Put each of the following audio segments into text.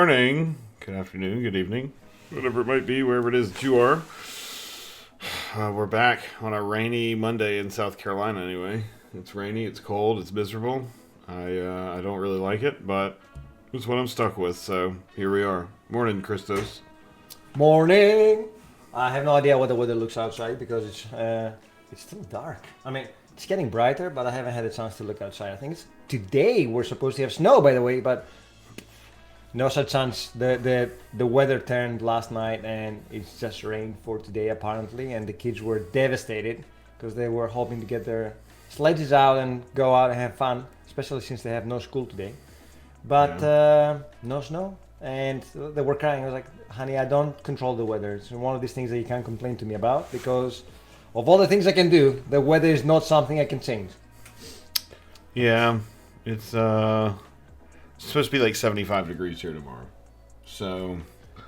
morning, good afternoon, good evening, whatever it might be, wherever it is that you are. We're back on a rainy Monday in South Carolina anyway. It's rainy, it's cold, it's miserable. I don't really like it, but it's what I'm stuck with, so here we are. Morning, Christos. Morning! I have no idea what the weather looks outside because it's still dark. I mean, it's getting brighter, but I haven't had a chance to look outside. I think it's today we're supposed to have snow, by the way, but no such chance. The weather turned last night and it's just rained for today apparently, and the kids were devastated because they were hoping to get their sledges out and go out and have fun, especially since they have no school today. But no snow, and they were crying. I was like, honey, I don't control the weather. It's one of these things that you can't complain to me about because of all the things I can do, the weather is not something I can change. Yeah, it's supposed to be like 75 degrees here tomorrow. So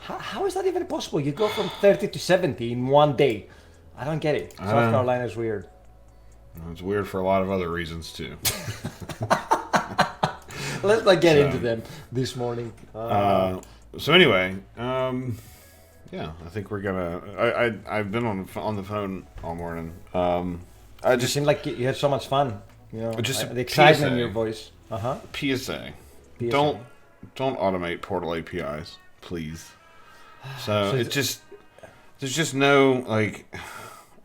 How is that even possible? You go from 30 to 70 in one day. I don't get it. South Carolina is weird. It's weird for a lot of other reasons too. Let's not get into them this morning. So anyway, yeah, I think we're gonna. I've been on the phone all morning. It just seemed like you had so much fun. You know, just the excitement PSA. in your voice. PSA. Don't automate portal APIs, please. So there's just no like,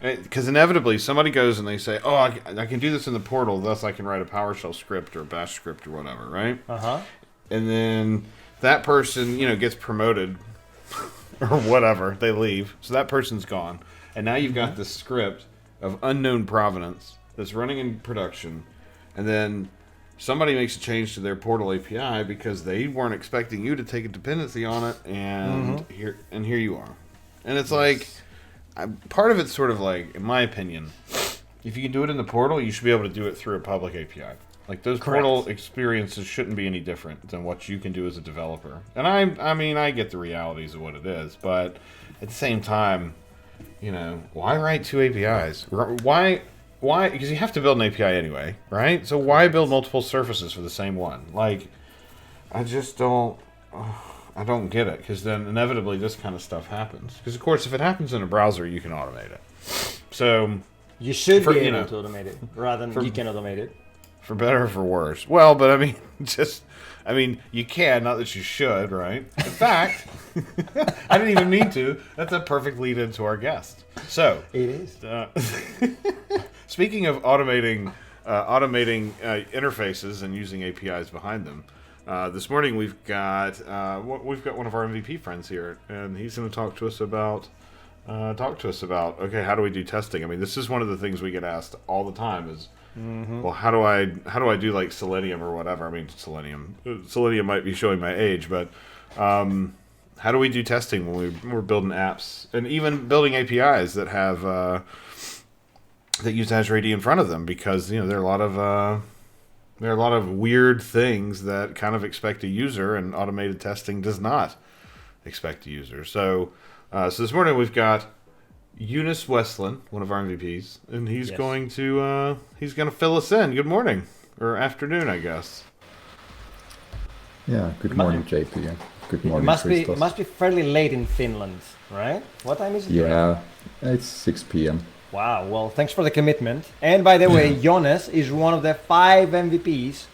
because inevitably somebody goes and they say, oh, I can do this in the portal, thus I can write a PowerShell script or a Bash script or whatever, right? And then that person, gets promoted or whatever, they leave, so that person's gone, and now you've got this script of unknown provenance that's running in production, and then somebody makes a change to their portal API because they weren't expecting you to take a dependency on it, and here you are. And it's like, part of it's sort of like, in my opinion, if you can do it in the portal, you should be able to do it through a public API. Like, those portal experiences shouldn't be any different than what you can do as a developer. And I mean, I get the realities of what it is, but at the same time, why write two APIs? Why? Because you have to build an API anyway, right? So why build multiple surfaces for the same one? Like, I just don't get it, because then inevitably this kind of stuff happens. Because, of course, if it happens in a browser, you can automate it. So you should be able to automate it rather than you can automate it. For better or for worse. Well, but I mean, you can, not that you should, right? In fact, I didn't even mean to. That's a perfect lead into our guest. So it is. Speaking of automating interfaces and using APIs behind them, this morning we've got one of our MVP friends here, and he's going to talk to us about okay, how do we do testing? I mean, this is one of the things we get asked all the time is, well, how do I do like Selenium or whatever? I mean, Selenium might be showing my age, but how do we do testing when we're building apps and even building APIs that have that use Azure AD in front of them? Because there are a lot of weird things that kind of expect a user, and automated testing does not expect a user. So this morning we've got Eunice Westland, one of our MVPs, and he's going to fill us in. Good morning, or afternoon, I guess. Yeah, good morning, JP. Yeah. Good morning, It must be fairly late in Finland, right? What time is it? Yeah, it's 6 p.m. Wow, well, thanks for the commitment. And by the way, Jonas is one of the 5 MVPs,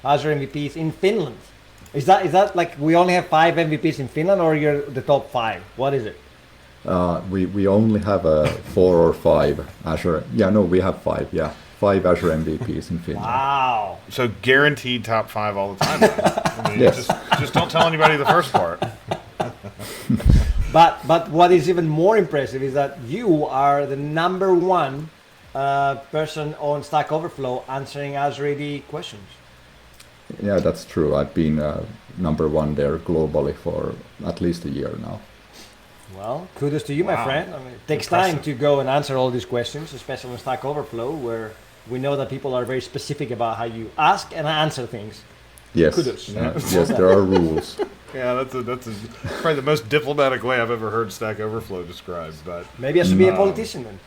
Azure MVPs in Finland. Is that like we only have 5 MVPs in Finland, or you're the top 5? What is it? We only have 4 or 5 Azure. Yeah, no, we have 5. Yeah, 5 Azure MVPs in Finland. Wow. So guaranteed top 5 all the time. I mean, yes. Just don't tell anybody the first part. But what is even more impressive is that you are the number 1 person on Stack Overflow answering Azure AD questions. Yeah, that's true. I've been number 1 there globally for at least a year now. Well, kudos to you, my friend. I mean, it takes time to go and answer all these questions, especially on Stack Overflow, where we know that people are very specific about how you ask and answer things. Yes, kudos. yes, there are rules. Yeah, that's probably the most diplomatic way I've ever heard Stack Overflow described. But maybe I should be a politician then.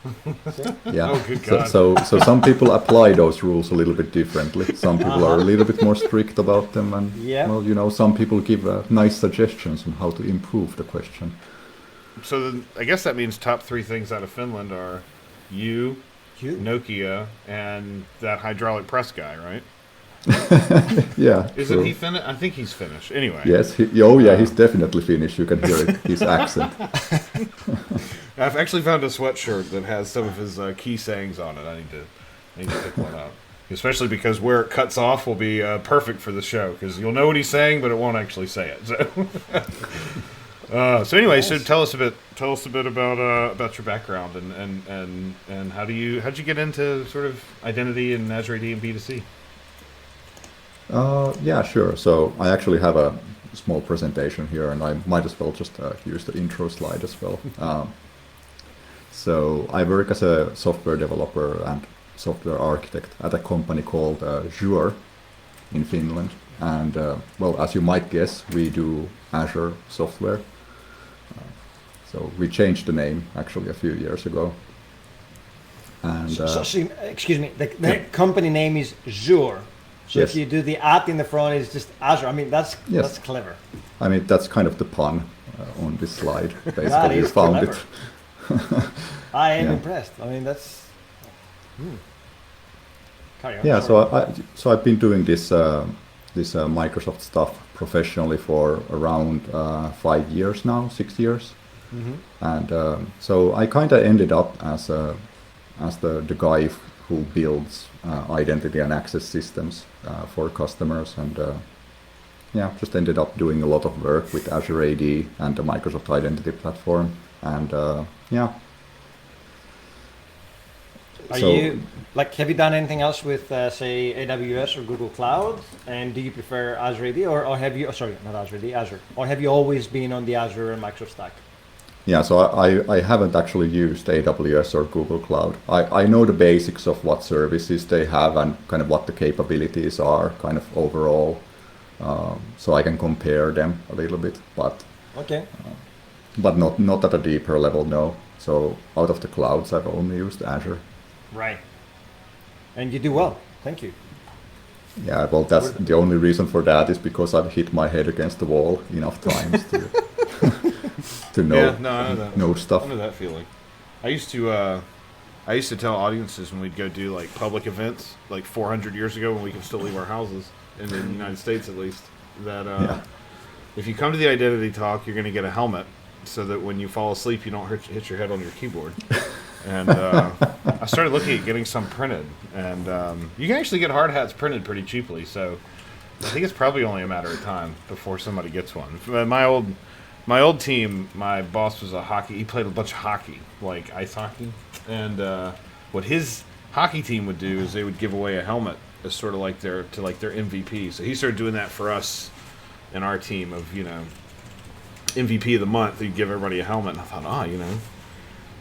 Yeah. Oh, good God. So some people apply those rules a little bit differently. Some people are a little bit more strict about them, and well, some people give nice suggestions on how to improve the question. So then, I guess that means top 3 things out of Finland are you, Nokia, and that hydraulic press guy, right? Yeah. Isn't he Finnish? I think he's Finnish. Anyway. Yes. He's definitely Finnish. You can hear it, his accent. I've actually found a sweatshirt that has some of his key sayings on it. I need to pick one up. Especially because where it cuts off will be perfect for the show, because you'll know what he's saying, but it won't actually say it. So anyway, so tell us a bit about your background and how'd you get into sort of identity in Azure AD and B2C? Yeah, sure. So I actually have a small presentation here, and I might as well just use the intro slide as well. So I work as a software developer and software architect at a company called Azure in Finland. And well, as you might guess, we do Azure software. So we changed the name actually a few years ago. And excuse me, the company name is Azure. So if you do the at in the front, it's just Azure. I mean, that's clever. I mean, that's kind of the pun on this slide. Basically, that you is found clever. it. I am impressed. I mean, that's. Carry on. Yeah, so I've been doing this Microsoft stuff professionally for around 5 years now, 6 years, and so I kind of ended up as the guy who builds identity and access systems for customers, and just ended up doing a lot of work with Azure AD and the Microsoft Identity Platform, and have you done anything else with say AWS or Google Cloud? And do you prefer Azure AD or have you? Not Azure AD, Azure. Or have you always been on the Azure and Microsoft stack? Yeah, so I haven't actually used AWS or Google Cloud. I know the basics of what services they have and kind of what the capabilities are kind of overall, so I can compare them a little bit, but not at a deeper level, no. So out of the clouds, I've only used Azure. Right. And you do well. Thank you. Yeah, well, that's the only reason for that is because I've hit my head against the wall enough times to know stuff. I know that feeling. I used to tell audiences when we'd go do like public events, like 400 years ago when we could still leave our houses, in the United States at least, that if you come to the identity talk, you're going to get a helmet so that when you fall asleep, you don't hit your head on your keyboard. And I started looking at getting some printed, and you can actually get hard hats printed pretty cheaply. So I think it's probably only a matter of time before somebody gets one. My old team, my boss was he played a bunch of hockey, like ice hockey, and what his hockey team would do is they would give away a helmet as sort of like their MVP. So he started doing that for us and our team of MVP of the month. He'd give everybody a helmet, and I thought,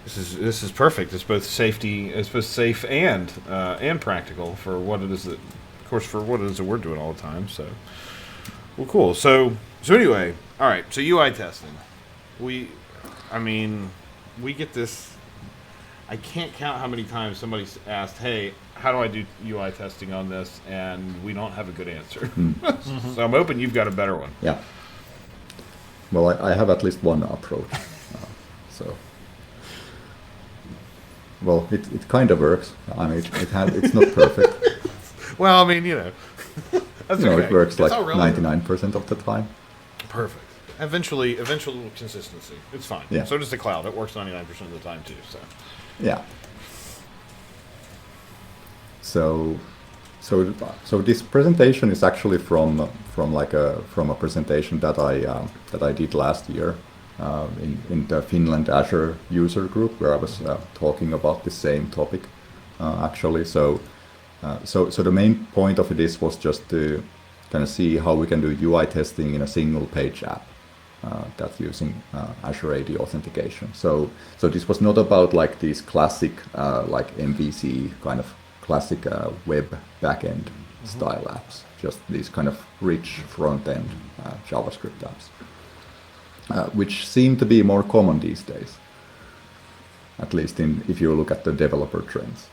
this is perfect. It's both safe and practical for what it is that, of course, for what it is that we're doing all the time. So, well, cool. So anyway, all right. So UI testing, we get this. I can't count how many times somebody's asked, "Hey, how do I do UI testing on this?" And we don't have a good answer. So I'm hoping you've got a better one. Yeah. Well, I have at least one approach. Well, it kind of works. I mean, it's not perfect. Well, I mean, that's okay. It works like 99% of the time. Perfect. Eventually consistency. It's fine. Yeah. So does the cloud. It works 99% of the time too. So. Yeah. So this presentation is actually from a presentation that I did last year in the Finland Azure user group, where I was talking about the same topic actually. So the main point of this was just to kind of see how we can do UI testing in a single page app that's using Azure AD authentication. So this was not about like these classic like MVC kind of classic web backend style apps. just these kind of rich front-end JavaScript apps, which seem to be more common these days, at least if you look at the developer trends.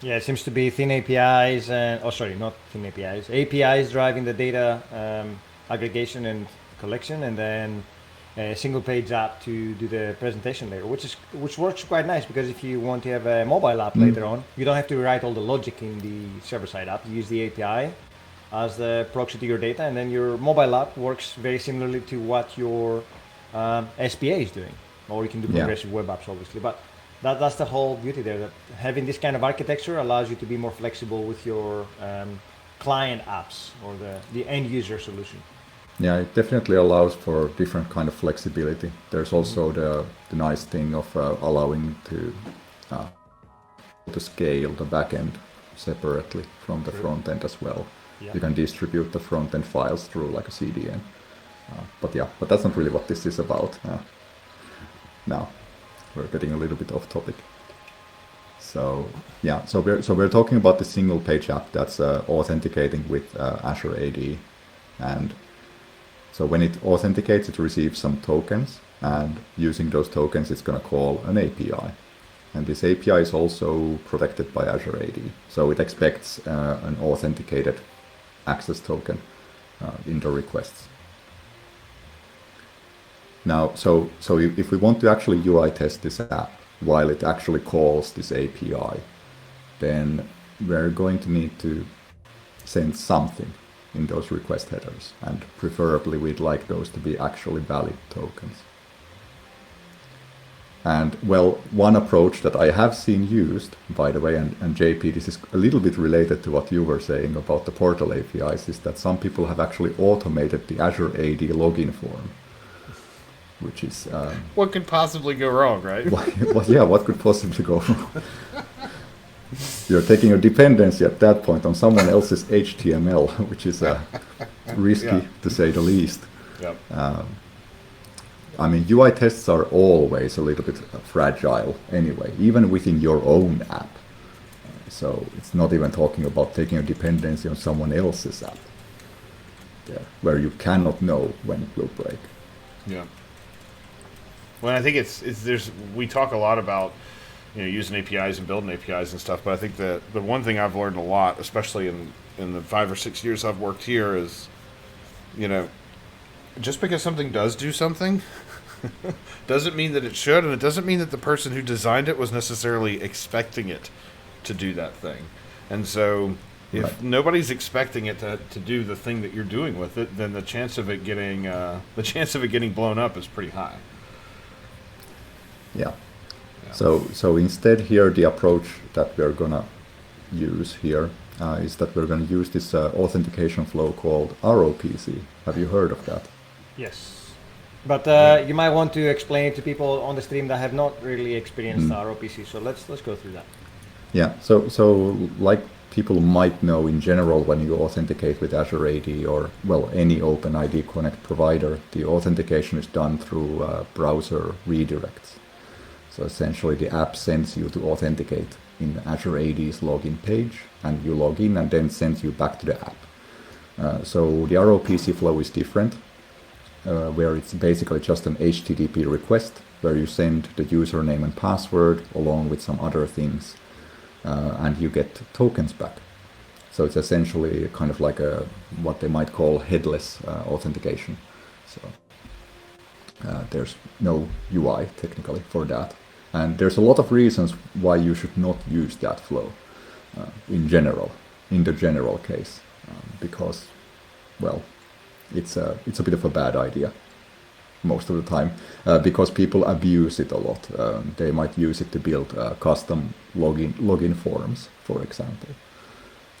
Yeah, it seems to be thin APIs and, not thin APIs, APIs driving the data aggregation and collection, and then a single page app to do the presentation later, which works quite nice, because if you want to have a mobile app later on, you don't have to write all the logic in the server-side app. You use the API as the proxy to your data, and then your mobile app works very similarly to what your SPA is doing. Or you can do progressive web apps, obviously, but that's the whole beauty there, that having this kind of architecture allows you to be more flexible with your client apps or the end user solution. Yeah, it definitely allows for different kind of flexibility. There's also the nice thing of allowing to scale the backend separately from the front end as well. Yeah. You can distribute the front end files through like a CDN. But that's not really what this is about. Now we're getting a little bit off topic. So we're talking about the single page app that's authenticating with Azure AD, and so when it authenticates, it receives some tokens, and using those tokens, it's going to call an API. And this API is also protected by Azure AD. So it expects an authenticated access token in the requests. Now, so if we want to actually UI test this app while it actually calls this API, then we're going to need to send something in those request headers, and preferably we'd like those to be actually valid tokens. And well, one approach that I have seen used, by the way, and JP, this is a little bit related to what you were saying about the portal APIs, is that some people have actually automated the Azure AD login form, which is... what could possibly go wrong, right? What could possibly go wrong? You're taking a dependency at that point on someone else's HTML, which is risky to say the least. Yep. I mean, UI tests are always a little bit fragile anyway, even within your own app. So it's not even talking about taking a dependency on someone else's app, where you cannot know when it will break. Yeah. Well, I think we talk a lot about using APIs and building APIs and stuff, but I think that the one thing I've learned a lot, especially in the 5 or 6 years I've worked here, is, just because something does do something doesn't mean that it should, and it doesn't mean that the person who designed it was necessarily expecting it to do that thing. And so if nobody's expecting it to do the thing that you're doing with it, then the chance of it getting blown up is pretty high. Yeah. So instead here, the approach that we're going to use here is that we're going to use this authentication flow called Ropc. Have you heard of that? Yes. But you might want to explain it to people on the stream that have not really experienced Ropc. So let's go through that. Yeah. So like people might know in general, when you authenticate with Azure AD or any OpenID Connect provider, the authentication is done through browser redirects. So essentially the app sends you to authenticate in Azure AD's login page, and you log in and then sends you back to the app. So the Ropc flow is different, where it's basically just an HTTP request where you send the username and password along with some other things, and you get tokens back. So it's essentially kind of like what they might call headless authentication. So there's no UI technically for that. And there's a lot of reasons why you should not use that flow in the general case, because, it's a bit of a bad idea most of the time, because people abuse it a lot. They might use it to build custom login forms, for example.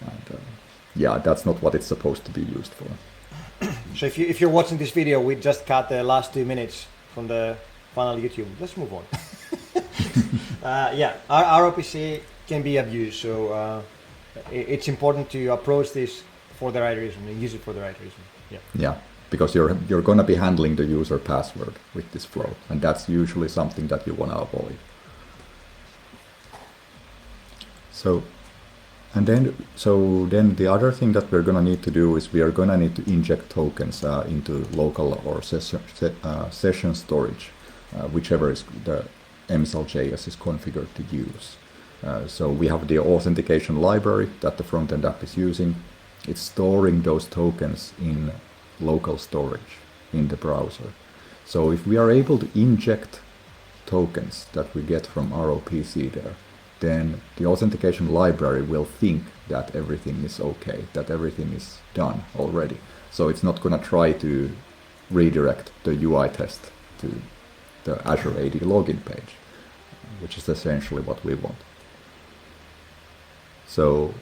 And that's not what it's supposed to be used for. So if you're watching this video, we just cut the last 2 minutes from the final YouTube. Let's move on. Ropc can be abused, so it's important to approach this for the right reason and use it for the right reason. Yeah, because you're going to be handling the user password with this flow, and that's usually something that you want to avoid. So then the other thing that we're gonna need to do is we are gonna need to inject tokens into local or session storage, whichever is the MSL.js is configured to use. So we have the authentication library that the front-end app is using. It's storing those tokens in local storage in the browser. So if we are able to inject tokens that we get from Ropc there, then the authentication library will think that everything is okay, that everything is done already. So it's not going to try to redirect the UI test to the Azure AD login page, which is essentially what we want. So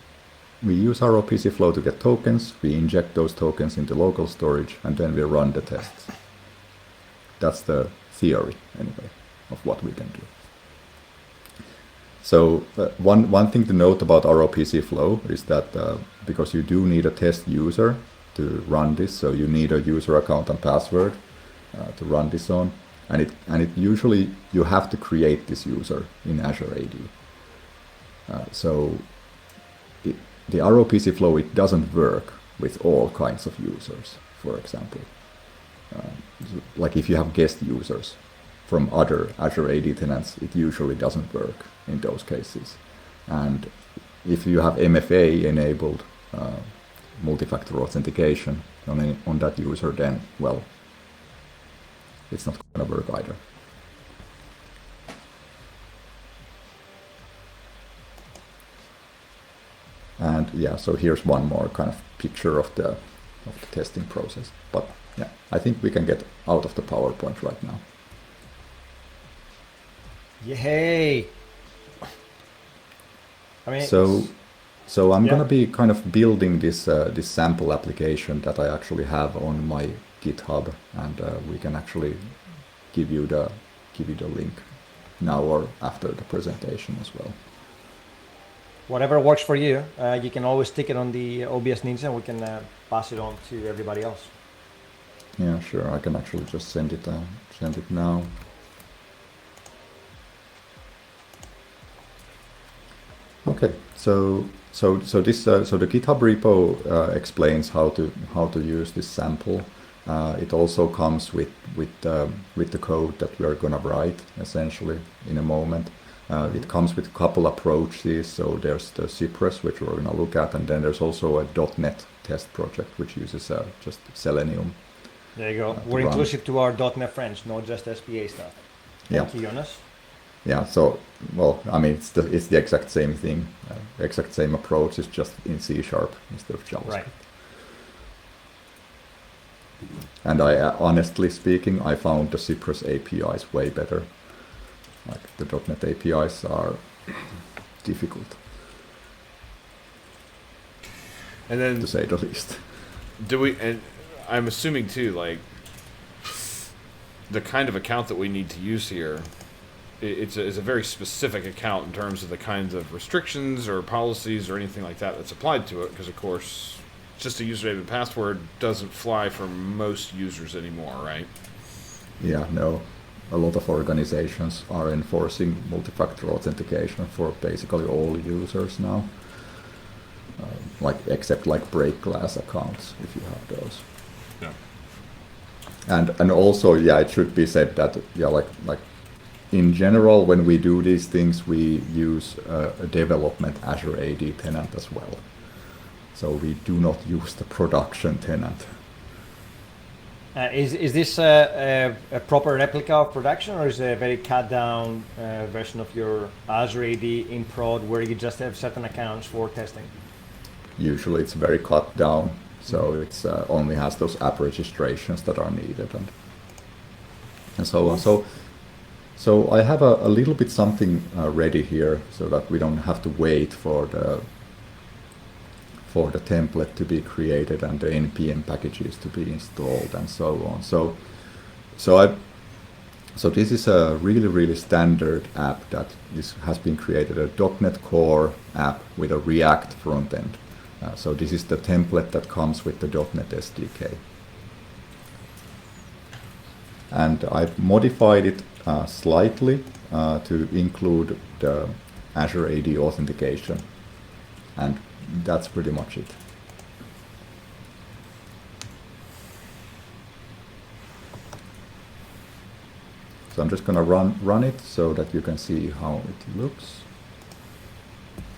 we use our Ropc Flow to get tokens, we inject those tokens into local storage, and then we run the tests. That's the theory, anyway, of what we can do. So one thing to note about our Ropc Flow is that because you do need a test user to run this, so you need a user account and password to run this on, and it usually you have to create this user in Azure AD. The Ropc Flow, it doesn't work with all kinds of users, for example. Like if you have guest users from other Azure AD tenants, it usually doesn't work in those cases. And if you have MFA enabled multi-factor authentication on that user, then, well, it's not going to work either. And yeah, so here's one more kind of picture of the testing process. But yeah, I think we can get out of the PowerPoint right now. Yay! I mean, so I'm gonna be kind of building this this sample application that I actually have on my GitHub, and we can actually give you the link now or after the presentation as well. Whatever works for you. You can always stick it on the OBS Ninja, and we can pass it on to everybody else. Yeah, sure. I can actually just send it now. Okay, so the GitHub repo explains how to use this sample. It also comes with the code that we are gonna write essentially in a moment. It comes with a couple approaches. So there's the Cypress, which we're gonna look at, and then there's also a .NET test project which uses just Selenium. There you go. We're inclusive to our .NET friends, not just SPA stuff. Thank you, Jonas. Yeah, so, well, I mean, it's the exact same thing, exact same approach, it's just in C# instead of JavaScript. Right. And honestly speaking, I found the Cypress APIs way better. Like the .NET APIs are difficult, and then to say the least. And I'm assuming too, like the kind of account that we need to use here, it's a very specific account in terms of the kinds of restrictions or policies or anything like that that's applied to it, because of course just a username and password doesn't fly for most users anymore, right? Yeah, no. A lot of organizations are enforcing multi-factor authentication for basically all users now, except break glass accounts if you have those. Yeah. And also, yeah, it should be said that in general, when we do these things, we use a development Azure AD tenant as well. So we do not use the production tenant. Is this a proper replica of production, or is it a very cut down version of your Azure AD in prod where you just have certain accounts for testing? Usually it's very cut down, so it's only has those app registrations that are needed and so on. So I have a little bit something ready here so that we don't have to wait for the template to be created and the npm packages to be installed and so on. So this is a really standard app that has been created, a .NET Core app with a React front end. So this is the template that comes with the .NET SDK. And I've modified it slightly to include the Azure AD authentication And that's pretty much it. So I'm just going to run it so that you can see how it looks.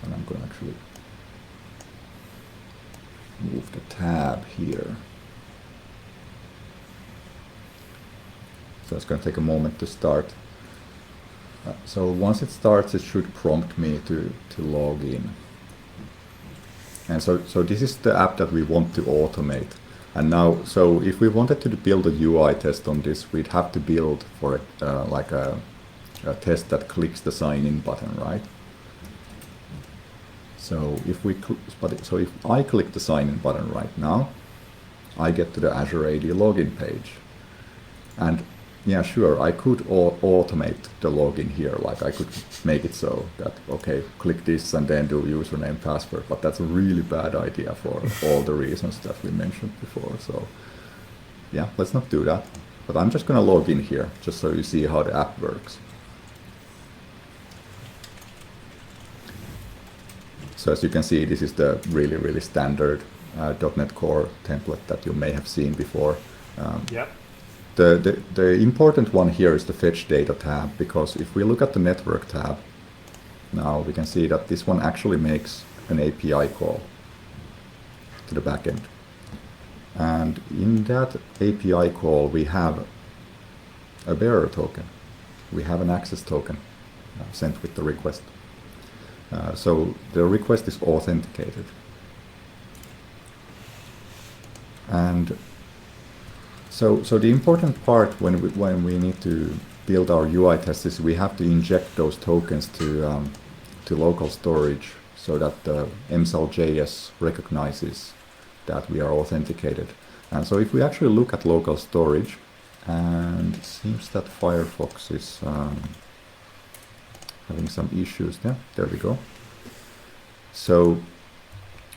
And I'm going to actually move the tab here. So it's going to take a moment to start. So once it starts, it should prompt me to log in. And so this is the app that we want to automate. And now, so if we wanted to build a UI test on this, we'd have to build for it like a test that clicks the sign in button, right? So if if I click the sign in button right now, I get to the Azure AD login page. And yeah, sure, I could automate the login here. Like I could make it so that, okay, click this and then do username, password, but that's a really bad idea for all the reasons that we mentioned before. So yeah, let's not do that. But I'm just gonna log in here just so you see how the app works. So as you can see, this is the really standard .NET Core template that you may have seen before. Yep. The important one here is the fetch data tab, because if we look at the network tab, now we can see that this one actually makes an API call to the backend. And in that API call, we have a bearer token. We have an access token sent with the request. So the request is authenticated. And so the important part when we need to build our UI tests is we have to inject those tokens to local storage so that the MSL.js recognizes that we are authenticated. And so if we actually look at local storage, and it seems that Firefox is having some issues there. There we go. So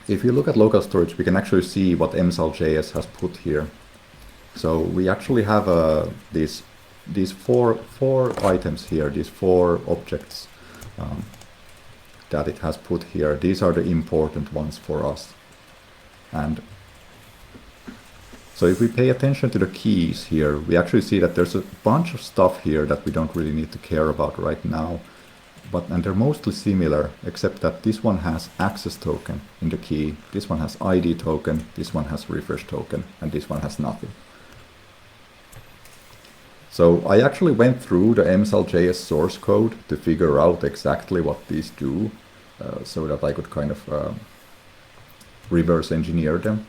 if you look at local storage, we can actually see what MSL.js has put here. So we actually have these four items here, these four objects that it has put here. These are the important ones for us. And so if we pay attention to the keys here, we actually see that there's a bunch of stuff here that we don't really need to care about right now. And they're mostly similar, except that this one has access token in the key, this one has ID token, this one has refresh token, and this one has nothing. So I actually went through the MSL.js source code to figure out exactly what these do, so that I could kind of reverse engineer them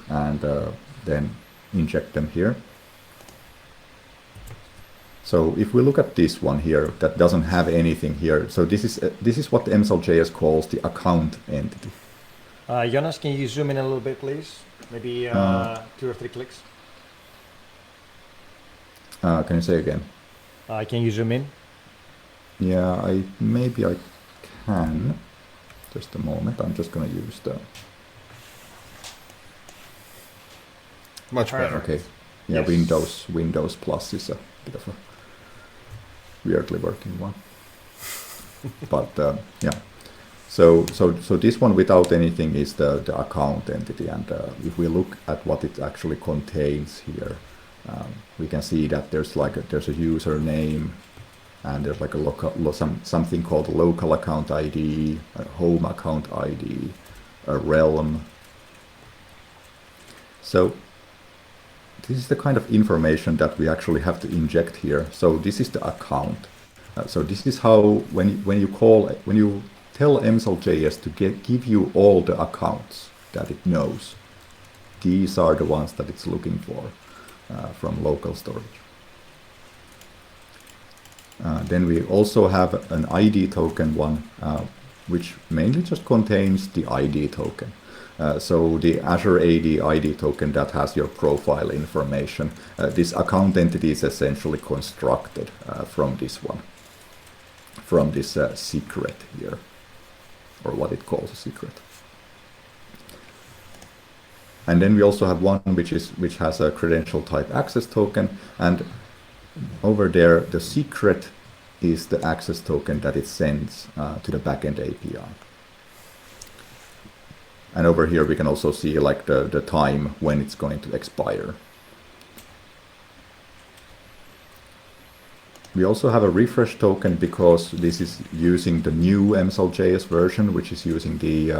and then inject them here. So if we look at this one here, that doesn't have anything here. So this is what the MSL.js calls the account entity. Jonas, can you zoom in a little bit, please? Maybe 2 or 3 clicks. Can you say again? Can you zoom in? Yeah, maybe I can. Just a moment. I'm just going to use the... Much better. Okay. Yeah, yes. Windows Plus is a bit of a weirdly working one. But yeah. So this one without anything is the account entity, and if we look at what it actually contains here, we can see that there's a username, and there's like something called local account ID, a home account ID, a realm. So this is the kind of information that we actually have to inject here. So this is the account. So this is how when you tell MSL.js to give you all the accounts that it knows, these are the ones that it's looking for from local storage. Then we also have an ID token one, which mainly just contains the ID token. So the Azure AD ID token that has your profile information, this account entity is essentially constructed from this one, from this secret here, or what it calls a secret. And then we also have one which has a credential type access token, and over there the secret is the access token that it sends to the backend API. And over here we can also see like the time when it's going to expire. We also have a refresh token because this is using the new MSL.js version, which is using the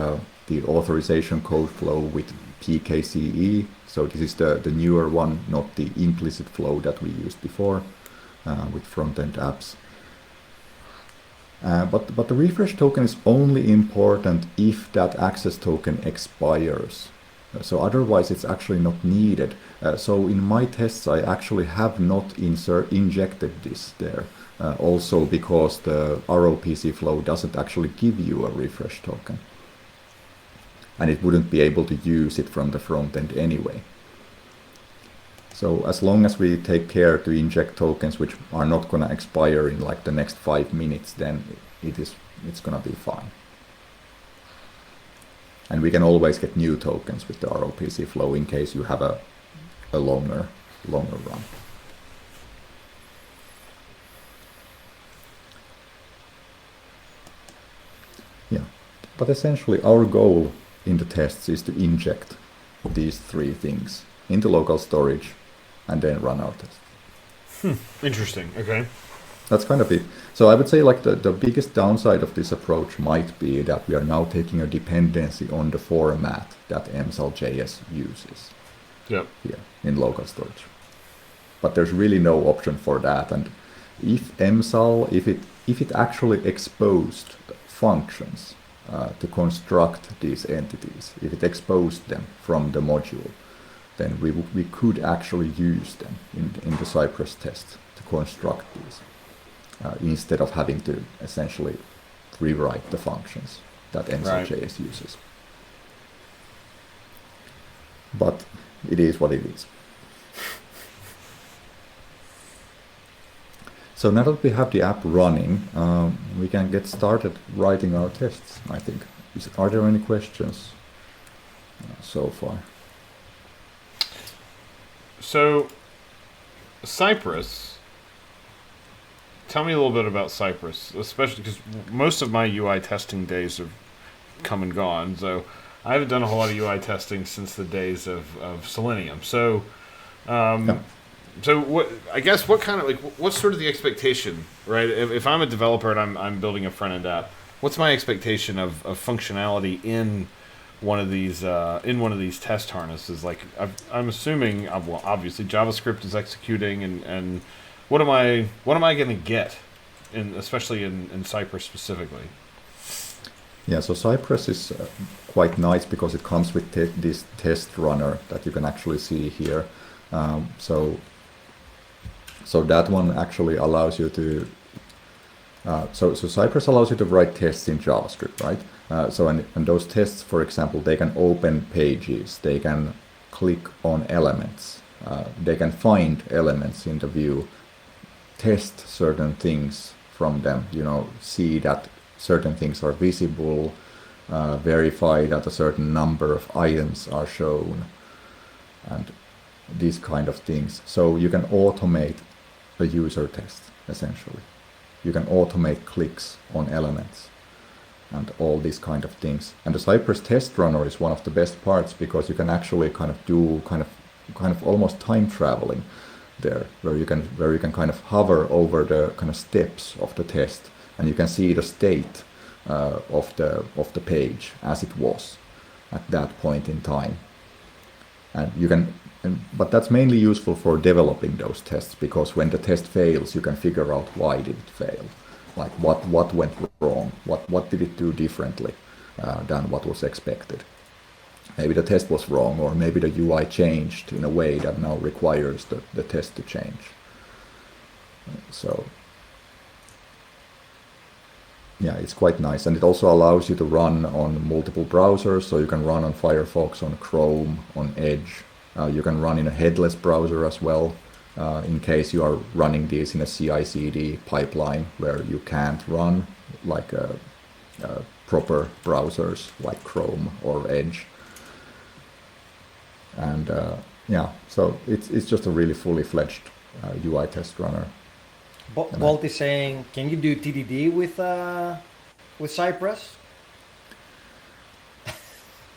authorization code flow with PKCE. So this is the newer one, not the implicit flow that we used before with front-end apps. But the refresh token is only important if that access token expires. So otherwise it's actually not needed. So in my tests I actually have not injected this there. Also because the Ropc flow doesn't actually give you a refresh token. And it wouldn't be able to use it from the front end anyway. So as long as we take care to inject tokens which are not going to expire in like the next 5 minutes, then it's going to be fine. And we can always get new tokens with the Ropc flow in case you have a longer run. Yeah, but essentially our goal in the tests is to inject these 3 things into local storage and then run our tests. Interesting. Okay. That's kind of it. So I would say like the biggest downside of this approach might be that we are now taking a dependency on the format that MSL.js uses here in local storage. But there's really no option for that. And if MSL, if it actually exposed functions to construct these entities, if it exposed them from the module, then we could actually use them in the Cypress test to construct these. Instead of having to essentially rewrite the functions that MSL.js uses. But it is what it is. So now that we have the app running, we can get started writing our tests, I think. Are there any questions so far? So, Cypress... Tell me a little bit about Cypress, especially because most of my UI testing days have come and gone. So I haven't done a whole lot of UI testing since the days of Selenium. So, so what? I guess what kind of what's sort of the expectation, right? If I'm a developer and I'm building a front end app, what's my expectation of functionality in one of these test harnesses? Like I'm assuming, well, obviously JavaScript is executing and what am I going to get, especially in Cypress specifically? Yeah, so Cypress is quite nice because it comes with this test runner that you can actually see here. So that one actually allows you to. So Cypress allows you to write tests in JavaScript, right? So and those tests, for example, they can open pages, they can click on elements, they can find elements in the view. Test certain things from them, see that certain things are visible, verify that a certain number of items are shown, and these kind of things. So you can automate a user test, essentially. You can automate clicks on elements and all these kind of things. And the Cypress test runner is one of the best parts because you can actually kind of do kind of almost time traveling there, where you can kind of hover over the kind of steps of the test, and you can see the state of the page as it was at that point in time. And you can, but that's mainly useful for developing those tests, because when the test fails, you can figure out why did it fail, like what went wrong, what did it do differently than what was expected. Maybe the test was wrong, or maybe the UI changed in a way that now requires the test to change. So, yeah, it's quite nice. And it also allows you to run on multiple browsers, so you can run on Firefox, on Chrome, on Edge. You can run in a headless browser as well, in case you are running these in a CI/CD pipeline where you can't run like proper browsers like Chrome or Edge. And yeah, so it's just a really fully fledged UI test runner. Bolt is saying, can you do TDD with Cypress?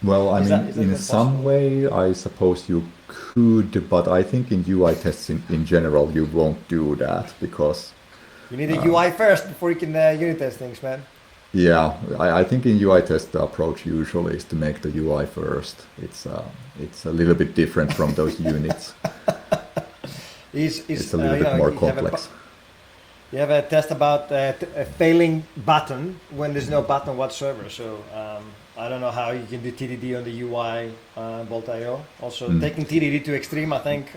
Well, I mean, Is that in even some possible? way, I suppose you could, but I think in UI tests in general, you won't do that because, You need a UI first before you can unit test things, man. yeah, I think in UI test the approach usually is to make the UI first. It's a little bit different from those units. It's a little bit more complex. You have a test about a failing button when there's no button whatsoever. So I don't know how you can do TDD on the UI Bolt.io. Also, taking TDD to extreme, I think.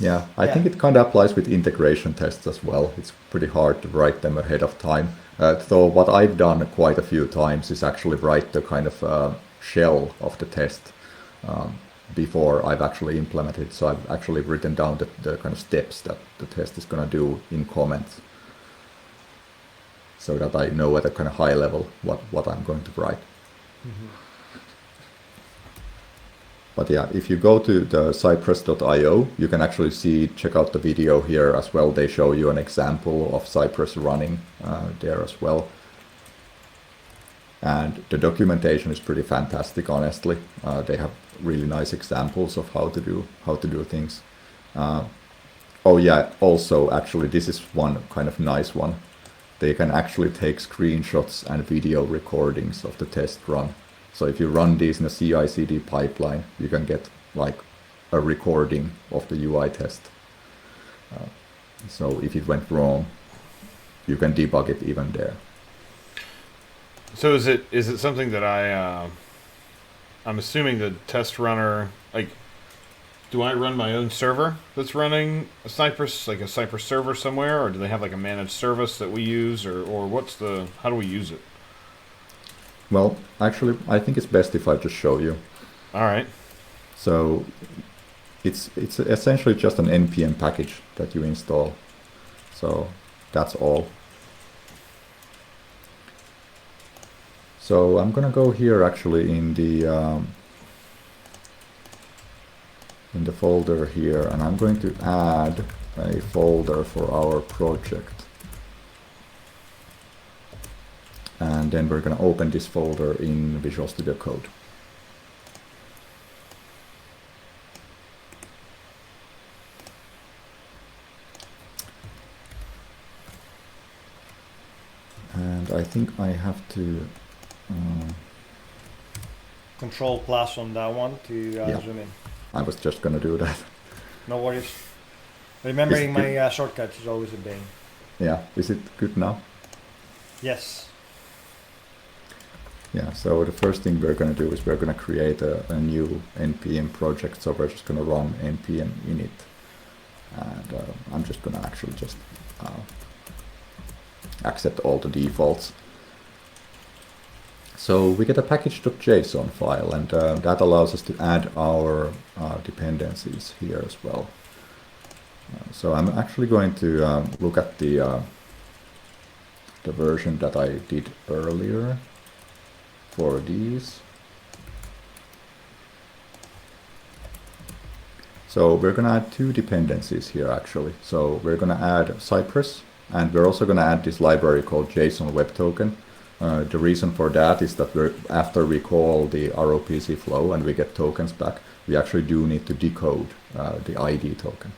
Yeah, I think it kind of applies with integration tests as well. It's pretty hard to write them ahead of time. Though what I've done quite a few times is actually write the kind of shell of the test before I've actually implemented. So I've actually written down the kind of steps that the test is going to do in comments, so that I know at a kind of high level what I'm going to write. But yeah, if you go to the cypress.io, you can actually check out the video here as well. They show you an example of Cypress running there as well. And the documentation is pretty fantastic, honestly. They have really nice examples of how to do things. Oh yeah, also actually this is one kind of nice one. They can actually take screenshots and video recordings of the test run. So if you run these in a CI/CD pipeline, you can get like a recording of the UI test. So if it went wrong, you can debug it even there. So is it something that I'm assuming the test runner, like, do I run my own server that's running a Cypress, like a Cypress server somewhere, or do they have like a managed service that we use, or how do we use it? Well, actually, I think it's best if I just show you. All right. So it's essentially just an npm package that you install. So that's all. So I'm gonna go here actually in the folder here, and I'm going to add a folder for our project. And then we're going to open this folder in Visual Studio Code. And I think I have to Control plus on that one to zoom in. I was just going to do that. No worries. Remembering my shortcuts is always a bane. Yeah, is it good now? Yes. Yeah, so the first thing we're going to do is we're going to create a new npm project. So we're just going to run npm init. And I'm just going to actually just accept all the defaults. So we get a package.json file, and that allows us to add our dependencies here as well. So I'm actually going to look at the version that I did earlier for these. So we're going to add two dependencies here actually. So we're going to add Cypress, and we're also going to add this library called Json Web Token. The reason for that is that after we call the Ropc flow and we get tokens back, we actually do need to decode the ID token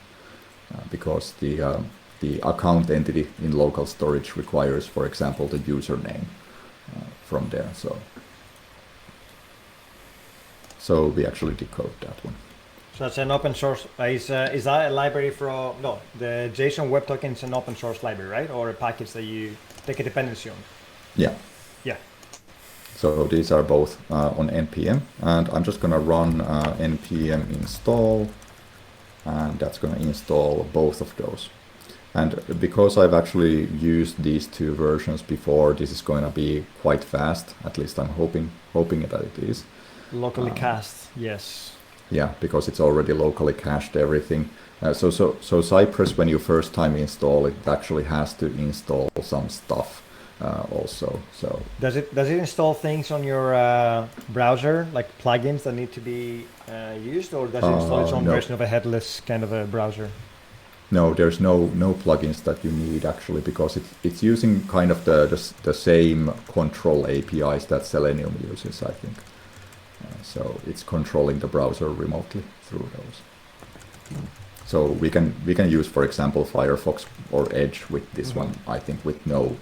because the account entity in local storage requires, for example, the username from there. So we actually decode that one. So that's an open source. Is that a library for? No, the JSON Web Token is an open source library, right? Or a package that you take a dependency on? Yeah. Yeah. So these are both on npm, and I'm just going to run npm install, and that's going to install both of those. And because I've actually used these two versions before, this is going to be quite fast. At least I'm hoping that it is. Locally cached, yes. Yeah, because it's already locally cached everything. So Cypress, when you first time install it, actually has to install some stuff also. So does it install things on your browser, like plugins that need to be used, or does it install its own version of a headless kind of a browser? No, there's no plugins that you need actually, because it's using kind of the same control APIs that Selenium uses, I think. So it's controlling the browser remotely through those. So we can use, for example, Firefox or Edge with this one, I think, with no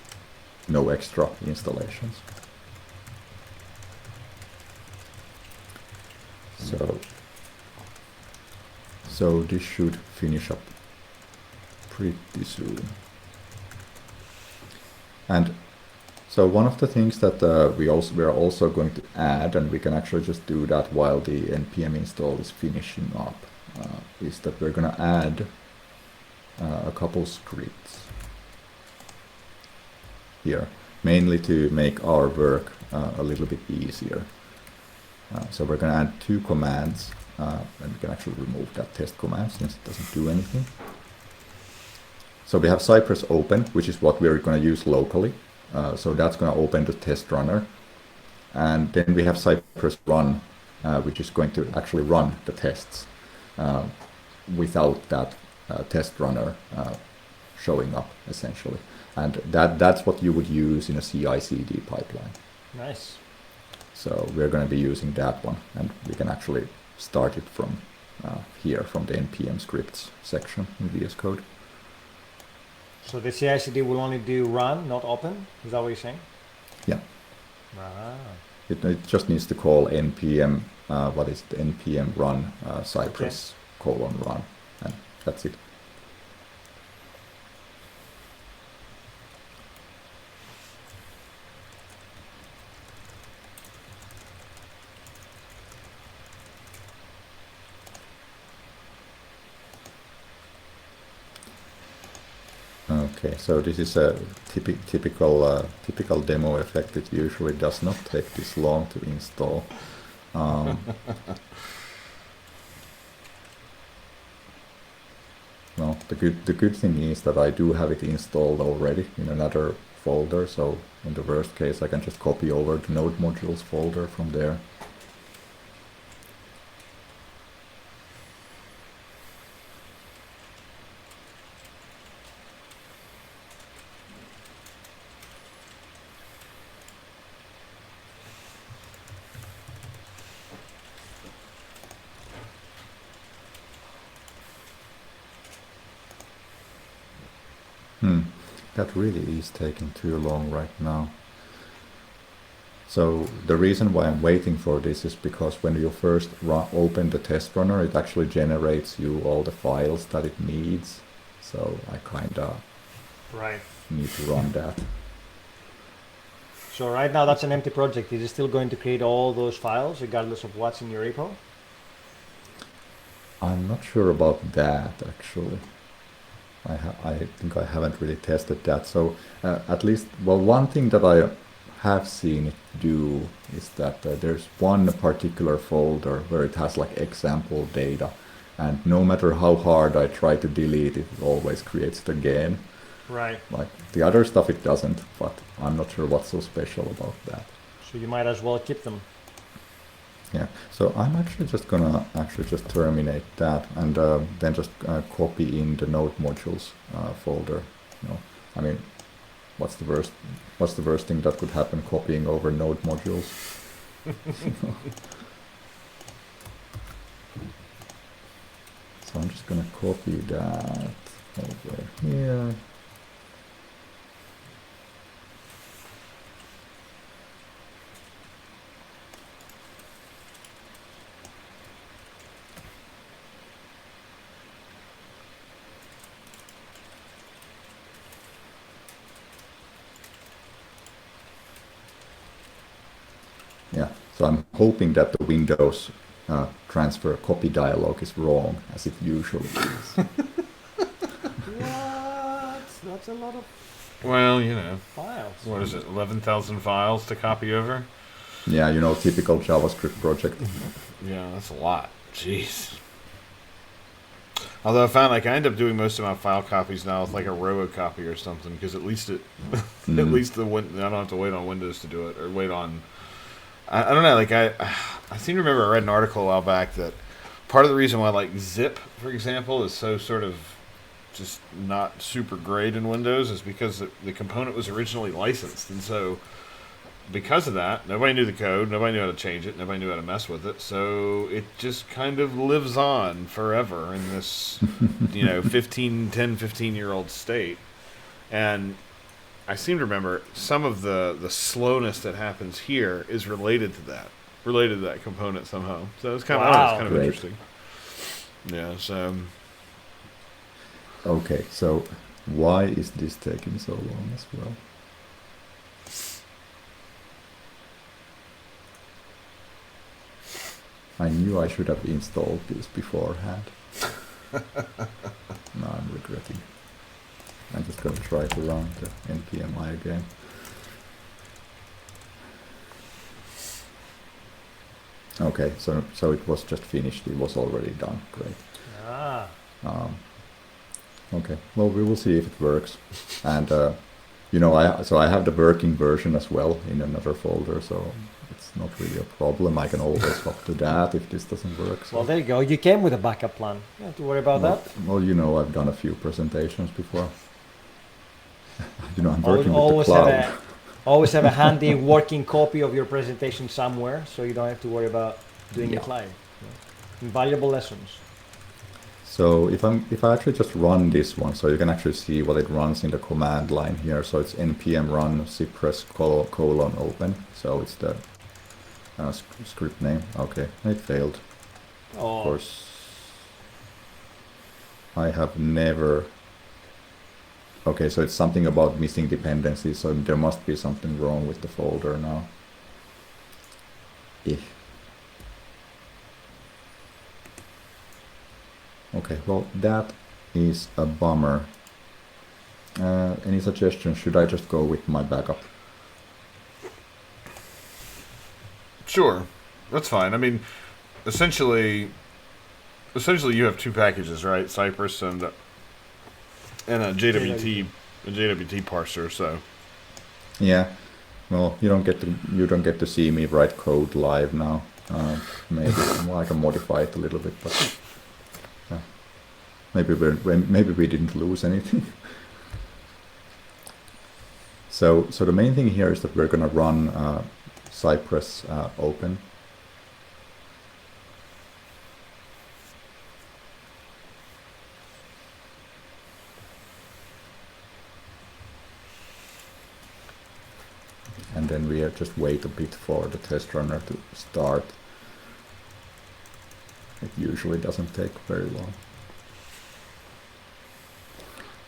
extra installations. So this should finish up pretty soon. And so one of the things that we are also going to add, and we can actually just do that while the npm install is finishing up, is that we're going to add a couple scripts here, mainly to make our work a little bit easier. So we're going to add 2 commands, and we can actually remove that test command since it doesn't do anything. So we have Cypress open, which is what we're going to use locally. So that's going to open the test runner. And then we have Cypress run, which is going to actually run the tests without that test runner showing up, essentially. And that's what you would use in a CI/CD pipeline. Nice. So we're going to be using that one, and we can actually start it from here, from the npm scripts section in VS Code. So the CI/CD will only do run, not open? Is that what you're saying? Yeah. Ah. It just needs to call npm, what is the npm run Cypress :run, and that's it. Okay, so this is a typical demo effect. It usually does not take this long to install. No, the good thing is that I do have it installed already in another folder. So in the worst case, I can just copy over the node modules folder from there. That really is taking too long right now. So the reason why I'm waiting for this is because when you first open the test runner, it actually generates you all the files that it needs. So I kinda need to run that. So right now that's an empty project. Is it still going to create all those files regardless of what's in your repo? I'm not sure about that actually. I think I haven't really tested that. So at least, well, one thing that I have seen it do is that there's one particular folder where it has like example data, and no matter how hard I try to delete it, it always creates it again. Right. Like the other stuff it doesn't, but I'm not sure what's so special about that. So you might as well keep them. Yeah, so I'm actually just gonna just terminate that, and then just copy in the node modules folder. You know, I mean, what's the worst thing that could happen copying over node modules? So I'm just gonna copy that over here. Yeah, so I'm hoping that the Windows transfer copy dialog is wrong, as it usually is. What? That's a lot of Well, you know, files. what is it, 11,000 files to copy over? Yeah, you know, typical JavaScript project. Yeah, that's a lot. Jeez. Although I found like I end up doing most of my file copies now with like a robocopy or something, because at least it, at least I don't have to wait on Windows to do it, or wait on. I don't know. Like I seem to remember I read an article a while back that part of the reason why like zip, for example, is so sort of just not super great in Windows is because the component was originally licensed, and so because of that, nobody knew the code, nobody knew how to change it, nobody knew how to mess with it, so it just kind of lives on forever in this, 15-year-old state. And I seem to remember some of the slowness that happens here is related to that component somehow. So it's kind of interesting. Yeah. So. Okay. So why is this taking so long as well? I knew I should have installed this beforehand. Now I'm regretting. I'm just going to try to run the npmi again. Okay, so it was just finished. It was already done. Great. Okay. Well, we will see if it works. And I have the working version as well in another folder. So it's not really a problem. I can always hop to that if this doesn't work. So. Well, there you go. You came with a backup plan. You don't have to worry about that. Well, I've done a few presentations before. I'm working with the cloud. Always have a handy working copy of your presentation somewhere, so you don't have to worry about doing it live. Invaluable lessons. So if I actually just run this one, so you can actually see what it runs in the command line here. So it's npm run cypress : open. So it's the script name. Okay, it failed. Oh. Of course, I have never. Okay, so it's something about missing dependencies, so there must be something wrong with the folder now. Okay, well, that is a bummer. Any suggestions? Should I just go with my backup? Sure, that's fine. I mean, essentially you have two packages, right? Cypress and a JWT parser. So yeah, well, you don't get to see me write code live now. Maybe I can modify it a little bit, but maybe we didn't lose anything. So the main thing here is that we're gonna run Cypress open. And then we just wait a bit for the test runner to start. It usually doesn't take very long.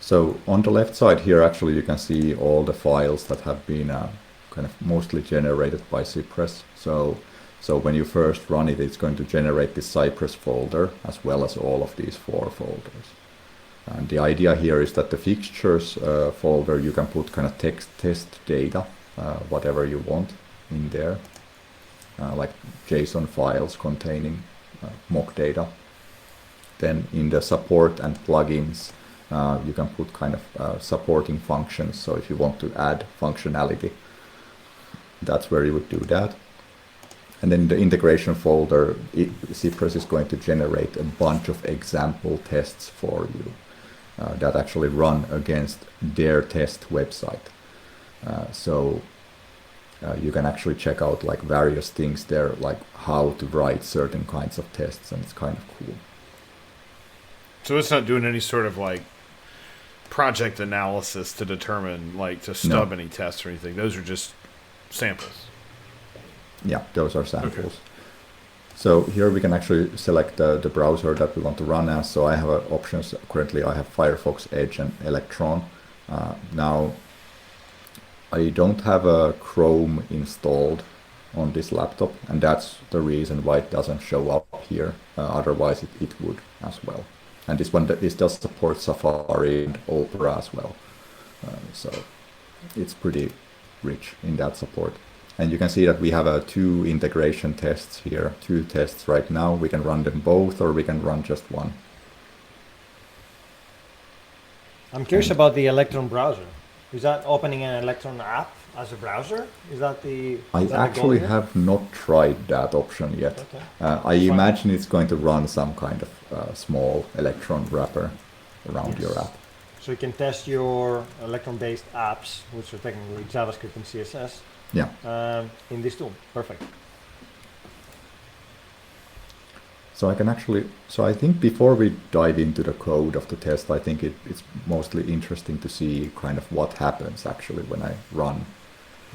So on the left side here, actually, you can see all the files that have been kind of mostly generated by Cypress. So when you first run it, it's going to generate this Cypress folder as well as all of these 4 folders. And the idea here is that the fixtures folder, you can put kind of test data, whatever you want in there, like JSON files containing mock data. Then in the support and plugins, you can put kind of supporting functions. So if you want to add functionality, that's where you would do that. And then the integration folder, Cypress is going to generate a bunch of example tests for you that actually run against their test website. So you can actually check out like various things there, like how to write certain kinds of tests, and it's kind of cool. So it's not doing any sort of like project analysis to determine, like, to stub any tests or anything. Those are just samples. Yeah, those are samples. Okay. So here we can actually select the browser that we want to run as. So I have options. Currently I have Firefox, Edge, and Electron. Now I don't have a Chrome installed on this laptop, and that's the reason why it doesn't show up here. Otherwise it would as well. And this one does support Safari and Opera as well. So it's pretty rich in that support. And you can see that we have 2 integration tests here, 2 tests right now. We can run them both, or we can run just one. I'm curious about the Electron browser. Is that opening an Electron app as a browser? Is that the? I actually have not tried that option yet. Okay. I imagine it's going to run some kind of small Electron wrapper around your app. So you can test your Electron-based apps, which are technically JavaScript and CSS, in this tool. Perfect. So I think before we dive into the code of the test, I think it's mostly interesting to see kind of what happens actually when I run.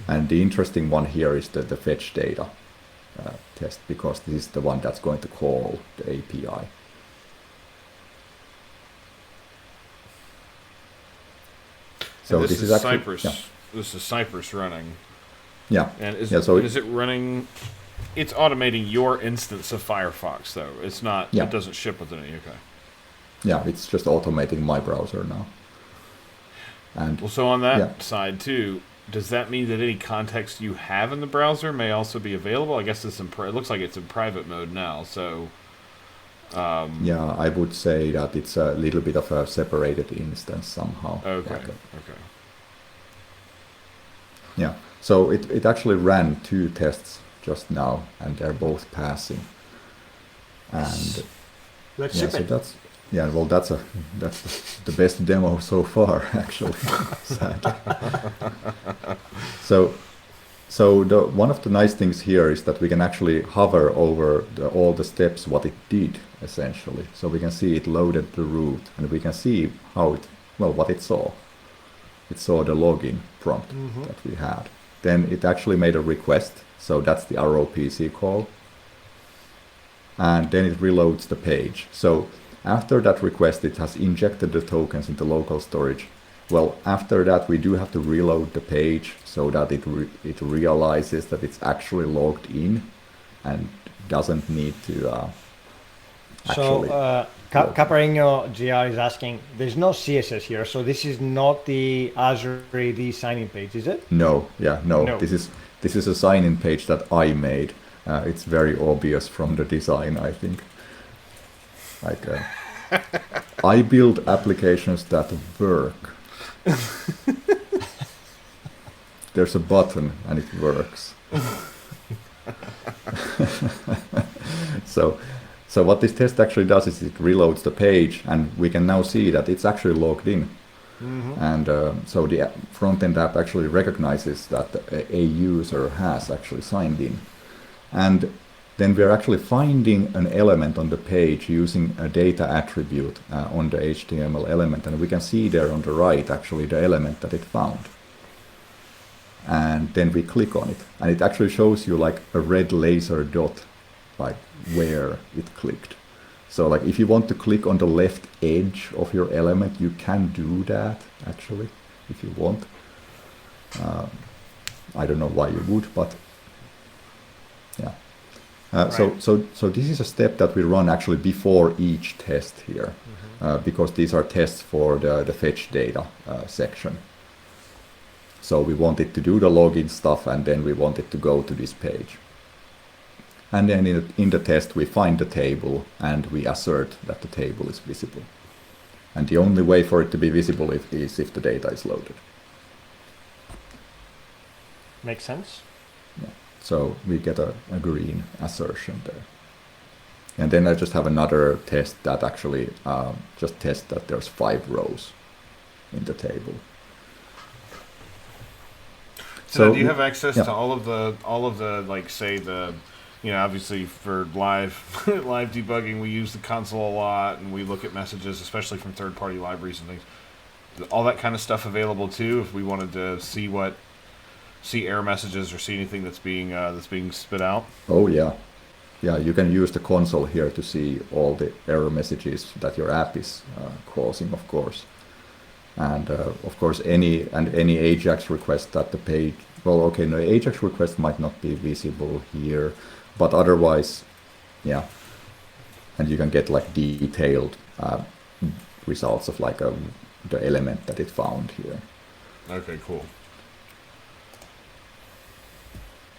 And the interesting one here is the fetch data test, because this is the one that's going to call the API. So this is actually Cypress. Yeah. This is Cypress running. Yeah. And is it running? It's automating your instance of Firefox, though. It's not. Yeah. It doesn't ship with any. Okay. Yeah, it's just automating my browser now. And well, so on that side too, does that mean that any context you have in the browser may also be available? I guess it looks like it's in private mode now. So. Yeah, I would say that it's a little bit of a separated instance somehow. Okay. Okay. Yeah. So it actually ran 2 tests just now, and they're both passing. And let's ship it. So that's the best demo so far, actually. So one of the nice things here is that we can actually hover over all the steps, what it did essentially. So we can see it loaded the root, and we can see what it saw. It saw the login prompt that we had. Then it actually made a request. So that's the Ropc call. And then it reloads the page. So after that request, it has injected the tokens into local storage. Well, after that, we do have to reload the page so that it realizes that it's actually logged in and doesn't need to actually... So Caparino GR is asking, there's no CSS here, so this is not the Azure AD sign-in page, is it? No. This is a sign-in page that I made. It's very obvious from the design, I think. Like, I build applications that work. There's a button and it works. So what this test actually does is it reloads the page, and we can now see that it's actually logged in. And so the front-end app actually recognizes that a user has actually signed in. And then we're actually finding an element on the page using a data attribute on the HTML element, and we can see there on the right actually the element that it found. And then we click on it, and it actually shows you like a red laser dot, like where it clicked. So like if you want to click on the left edge of your element, you can do that actually if you want. I don't know why you would, but yeah. Right. So this is a step that we run actually before each test here, because these are tests for the fetch data section. So we want it to do the login stuff, and then we want it to go to this page. And then in the test we find the table, and we assert that the table is visible. And the only way for it to be visible is if the data is loaded. Makes sense. Yeah. So we get a green assertion there. And then I just have another test that actually just tests that there's 5 rows in the table. So do you have access to all of the like say the, you know, obviously for live debugging we use the console a lot, and we look at messages especially from third-party libraries and things. All that kind of stuff available too if we wanted to see error messages or see anything that's being spit out? Oh yeah. Yeah, you can use the console here to see all the error messages that your app is causing, of course. And of course any AJAX request that the page, well, okay, no, AJAX request might not be visible here, but otherwise, yeah. And you can get like detailed results of like the element that it found here. Okay, cool.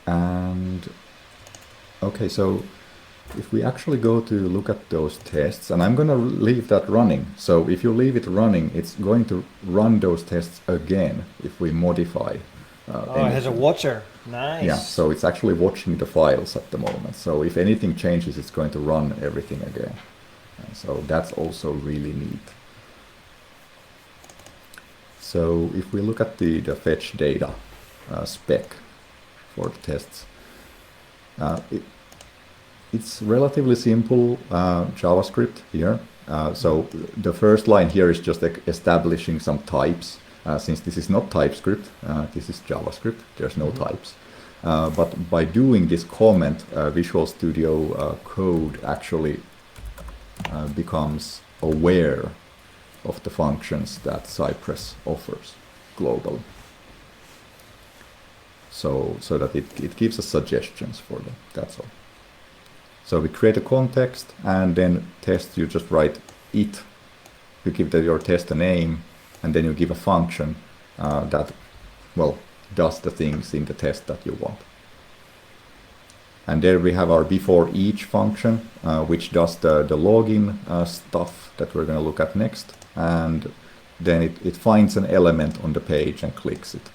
And okay, so if we actually go to look at those tests, and I'm going to leave that running. So if you leave it running, it's going to run those tests again if we modify. It has a watcher. Nice. Yeah, so it's actually watching the files at the moment. So if anything changes, it's going to run everything again. So that's also really neat. So if we look at the fetch data spec, for the tests. It's relatively simple JavaScript here. So the first line here is just establishing some types. Since this is not TypeScript, this is JavaScript, there's no types. But by doing this comment, Visual Studio Code actually becomes aware of the functions that Cypress offers globally. So that it gives us suggestions for them, that's all. So we create a context, and then test, you just write it. You give your test a name, and then you give a function that, well, does the things in the test that you want. And there we have our before each function, which does the login stuff that we're going to look at next. And then it finds an element on the page and clicks it.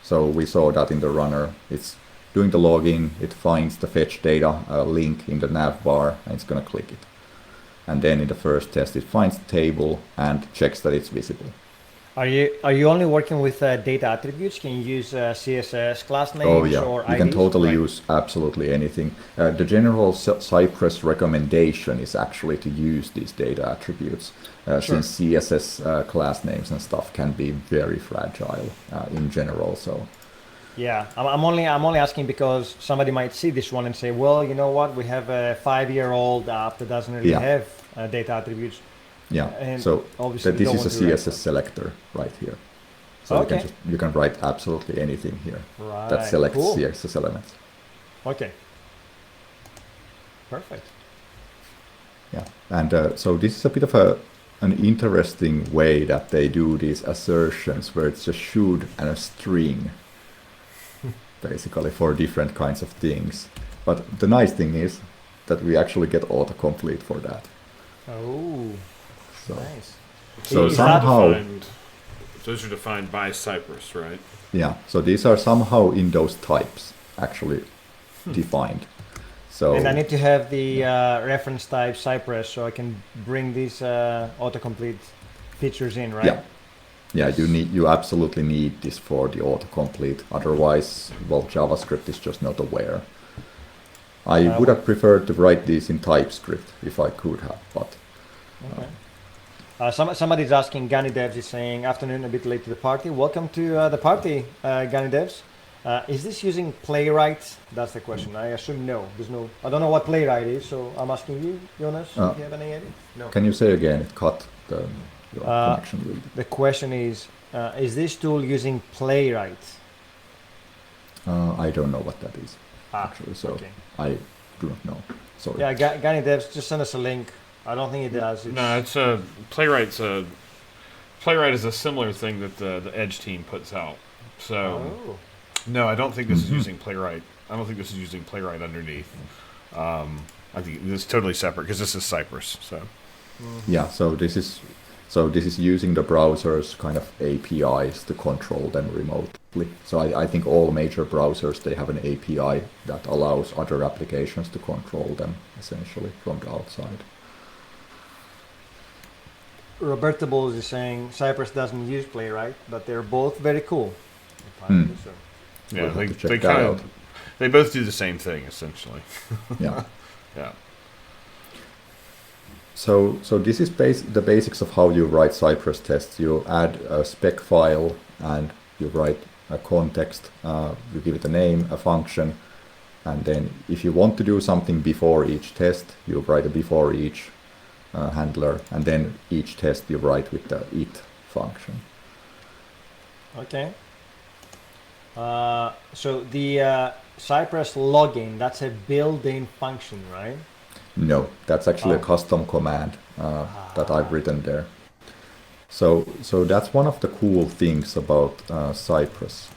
So we saw that in the runner. It's doing the login, it finds the fetch data link in the nav bar, and it's going to click it. And then in the first test, it finds the table and checks that it's visible. Are you only working with data attributes? Can you use CSS class names or IDs? You can totally use absolutely anything. The general Cypress recommendation is actually to use these data attributes, since CSS class names and stuff can be very fragile in general. So. Yeah, I'm only asking because somebody might see this one and say, well, you know what, we have a 5-year-old app that doesn't really have data attributes. Yeah, and so obviously this is a CSS selector right here. So you can write absolutely anything here that selects CSS elements. Okay. Perfect. Yeah, and so this is a bit of an interesting way that they do these assertions, where it's a should and a string, basically, for different kinds of things. But the nice thing is that we actually get autocomplete for that. Oh. So, nice. So somehow those are defined by Cypress, right? Yeah. So these are somehow in those types actually defined. So and I need to have the reference type Cypress so I can bring these autocomplete features in, right? Yeah. Yeah. You absolutely need this for the autocomplete. Otherwise, well, JavaScript is just not aware. I would have preferred to write these in TypeScript if I could have, but. Okay. Somebody's asking, Gani Devs is saying, afternoon, a bit late to the party. Welcome to the party, Gani Devs. Is this using Playwright? That's the question. I assume no. I don't know what Playwright is, so I'm asking you, Jonas, if you have any idea? No. Can you say again? It cut your connection really. The question is this tool using Playwright? I don't know what that is, actually, so okay. I do not know. Sorry. Yeah, Gani Devs, just send us a link. I don't think it does. No, it's a Playwright is a similar thing that the Edge team puts out. So no, I don't think this is using Playwright. I don't think this is using Playwright underneath. I think this is totally separate because this is Cypress. So yeah, so this is using the browser's kind of APIs to control them remotely. So I think all major browsers, they have an API that allows other applications to control them essentially from the outside. Roberto Bowles is saying Cypress doesn't use Playwright, but they're both very cool. Yeah, they both do the same thing essentially. Yeah. Yeah. So this is the basics of how you write Cypress tests. You add a spec file and you write a context. You give it a name, a function, and then if you want to do something before each test, you write a before each handler, and then each test you write with the it function. Okay. So the Cypress login, that's a built-in function, right? No, that's actually a custom command that I've written there. So that's one of the cool things about Cypress,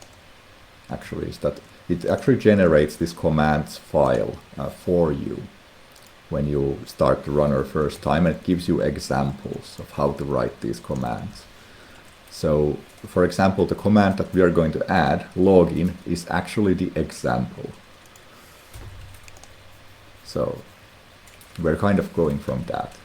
actually, is that it actually generates this commands file for you when you start the runner first time, and it gives you examples of how to write these commands. So, for example, the command that we are going to add, login, is actually the example. So we're kind of going from that.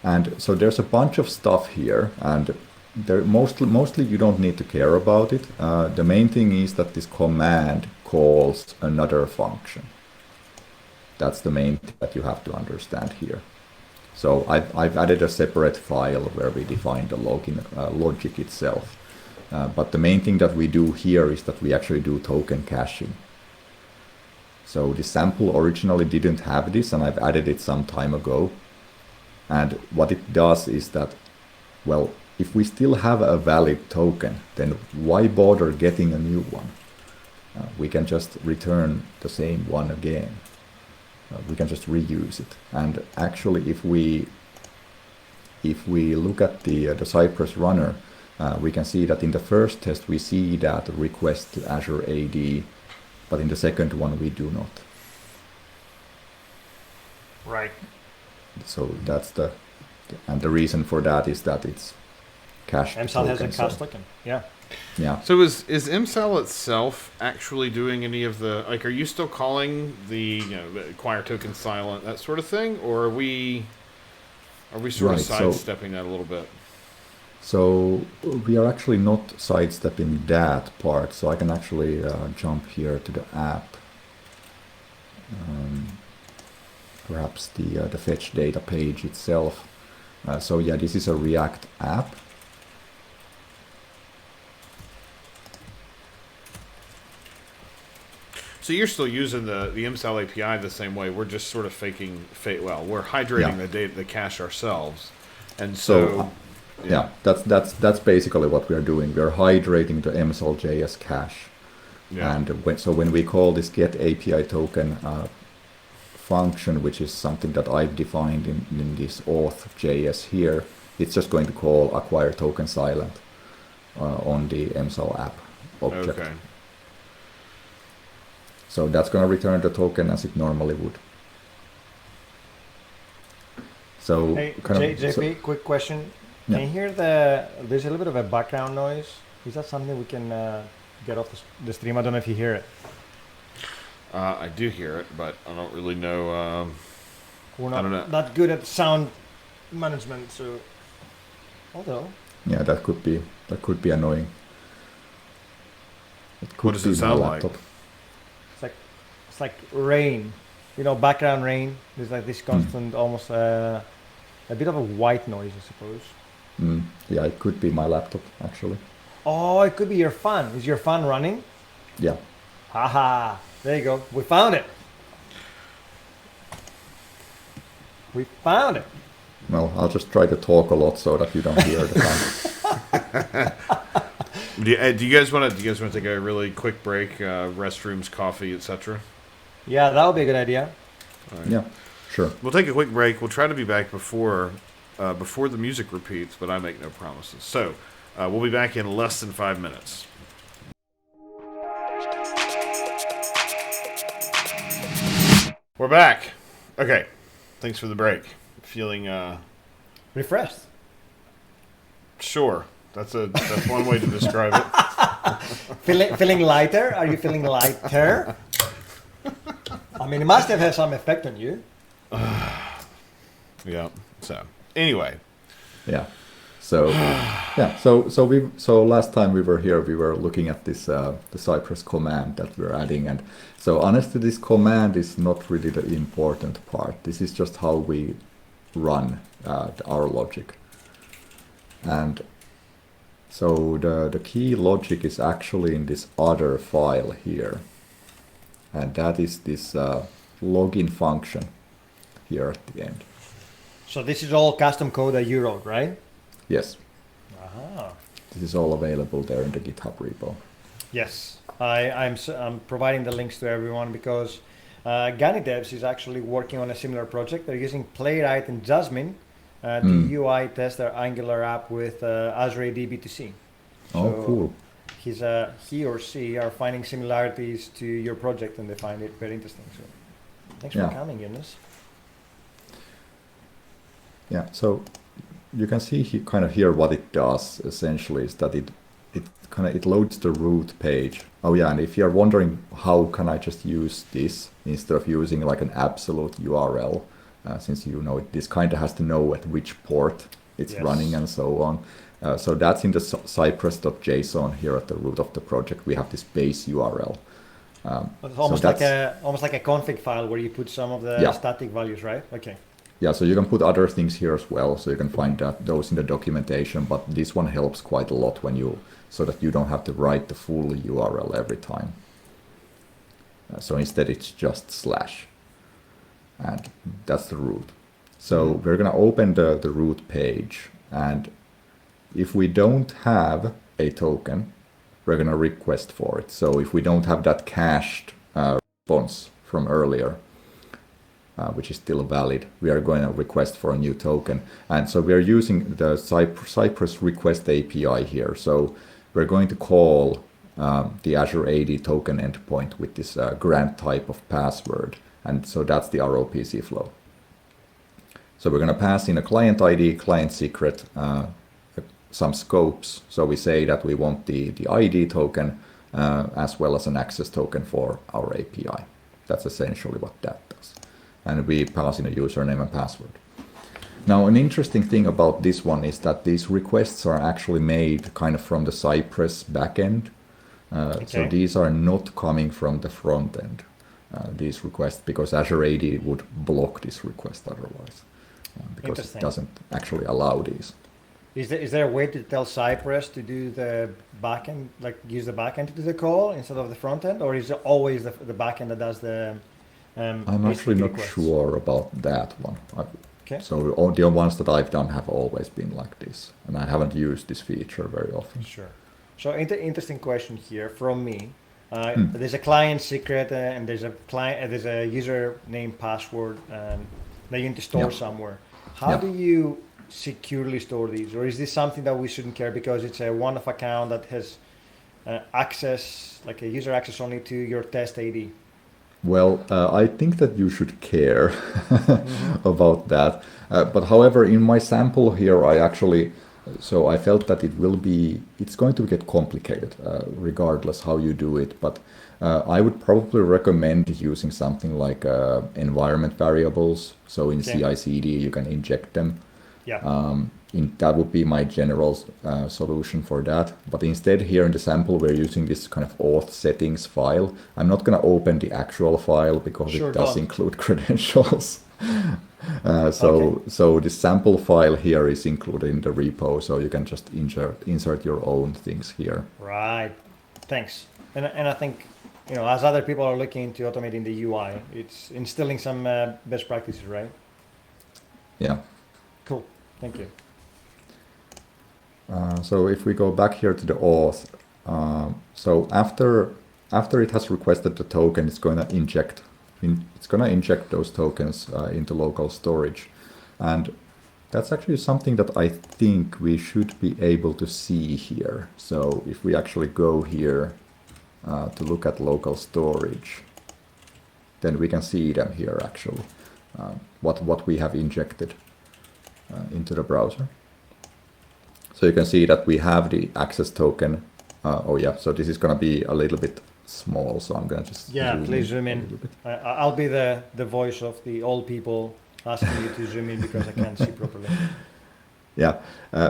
And so there's a bunch of stuff here, and mostly you don't need to care about it. The main thing is that this command calls another function. That's the main thing that you have to understand here. So I've added a separate file where we define the login logic itself. But the main thing that we do here is that we actually do token caching. So the sample originally didn't have this, and I've added it some time ago. And what it does is that, well, if we still have a valid token, then why bother getting a new one? We can just return the same one again. We can just reuse it. And actually, if we look at the Cypress runner, we can see that in the first test we see that request to Azure AD, but in the second one we do not. Right. So that's the reason for that is that it's cached. MSAL has a cached token. Yeah. Yeah. So is MSAL itself actually doing any of the, like, are you still calling the acquire token silent, that sort of thing, or are we sort of sidestepping that a little bit? So we are actually not sidestepping that part. So I can actually jump here to the app. Perhaps the fetch data page itself. So yeah, this is a React app. So you're still using the MSAL API the same way. We're just sort of we're hydrating the data, the cache ourselves, and so yeah, that's basically what we are doing. We are hydrating the MSAL.js cache, and when we call this get API token function, which is something that I've defined in this auth.js here, it's just going to call acquire token silent on the MSAL app object. Okay. So that's going to return the token as it normally would. So, hey, JP, quick question. Can you hear there's a little bit of a background noise? Is that something we can get off the stream? I don't know if you hear it. I do hear it, but I don't really know. We're not good at sound management, so although. Yeah, that could be annoying. What does it sound like? It's like rain, background rain. There's like this constant, almost a bit of a white noise, I suppose. Yeah, it could be my laptop, actually. Oh, it could be your fan. Is your fan running? Yeah. Haha, there you go. We found it. Well, I'll just try to talk a lot so that you don't hear the fan. Do you guys want to take a really quick break? Restrooms, coffee, etc. Yeah, that would be a good idea. Right. Yeah, sure. We'll take a quick break. We'll try to be back before the music repeats, but I make no promises. So we'll be back in less than 5 minutes. We're back. Okay. Thanks for the break. Feeling refreshed. Sure. That's one way to describe it. Feeling lighter? Are you feeling lighter? I mean, it must have had some effect on you. Yeah. So anyway. Yeah. So yeah. So last time we were here, we were looking at this the Cypress command that we're adding, and so honestly, this command is not really the important part. This is just how we run our logic, and so the key logic is actually in this other file here, and that is this login function here at the end. So this is all custom code that you wrote, right? Yes. Aha. This is all available there in the GitHub repo. Yes, I'm providing the links to everyone because Gani Devs is actually working on a similar project. They're using Playwright and Jasmine to UI test their Angular app with Azure AD B2C. Oh, cool. He or she are finding similarities to your project and they find it very interesting. So thanks for coming, Jonas. Yeah, so you can see kind of here what it does essentially is that it loads the root page. Oh yeah, and if you're wondering how can I just use this instead of using like an absolute URL, since this kind of has to know at which port it's running and so on. So that's in the cypress.json here at the root of the project. We have this base URL. It's almost like a config file where you put some of the static values, right? Okay. Yeah, so you can put other things here as well. So you can find those in the documentation, but this one helps quite a lot so that you don't have to write the full URL every time. So instead it's just /, and that's the root. So we're gonna open the root page, and if we don't have a token, we're gonna request for it. So if we don't have that cached response from earlier, which is still valid, we are going to request for a new token. And so we are using the Cypress request API here. So we're going to call the Azure AD token endpoint with this grant type of password. And so that's the Ropc flow. So we're going to pass in a client ID, client secret, some scopes. So we say that we want the ID token as well as an access token for our API. That's essentially what that does. And we pass in a username and password. Now, an interesting thing about this one is that these requests are actually made kind of from the Cypress backend. So these are not coming from the front end, these requests, because Azure AD would block this request otherwise, because it doesn't actually allow these. Is there a way to tell Cypress to do the backend, like use the backend to do the call instead of the front end, or is it always the backend that does the I'm actually not requests? sure about that one. So all the ones that I've done have always been like this, and I haven't used this feature very often. Sure. So interesting question here from me. There's a client secret and there's a username password that you need to store somewhere. How do you securely store these, or is this something that we shouldn't care because it's a one-off account that has access, like a user access only to your test AD? Well, I think that you should care about that. But however, in my sample here, I felt that it's going to get complicated regardless how you do it. But I would probably recommend using something like environment variables. So in CI/CD, you can inject them. That would be my general solution for that. But instead here in the sample, we're using this kind of auth settings file. I'm not going to open the actual file because it does include credentials. So this sample file here is included in the repo, so you can just insert your own things here. Right. Thanks. And I think, as other people are looking to automating the UI, it's instilling some best practices, right? Yeah. Cool. Thank you. So if we go back here to the auth, so after it has requested the token, it's going to inject those tokens into local storage, and that's actually something that I think we should be able to see here. So if we actually go here to look at local storage, then we can see them here actually, what we have injected into the browser. So you can see that we have the access token. So this is going to be a little bit small, so I'm going to just please zoom in. I'll be the voice of the old people asking you to zoom in because I can't see properly.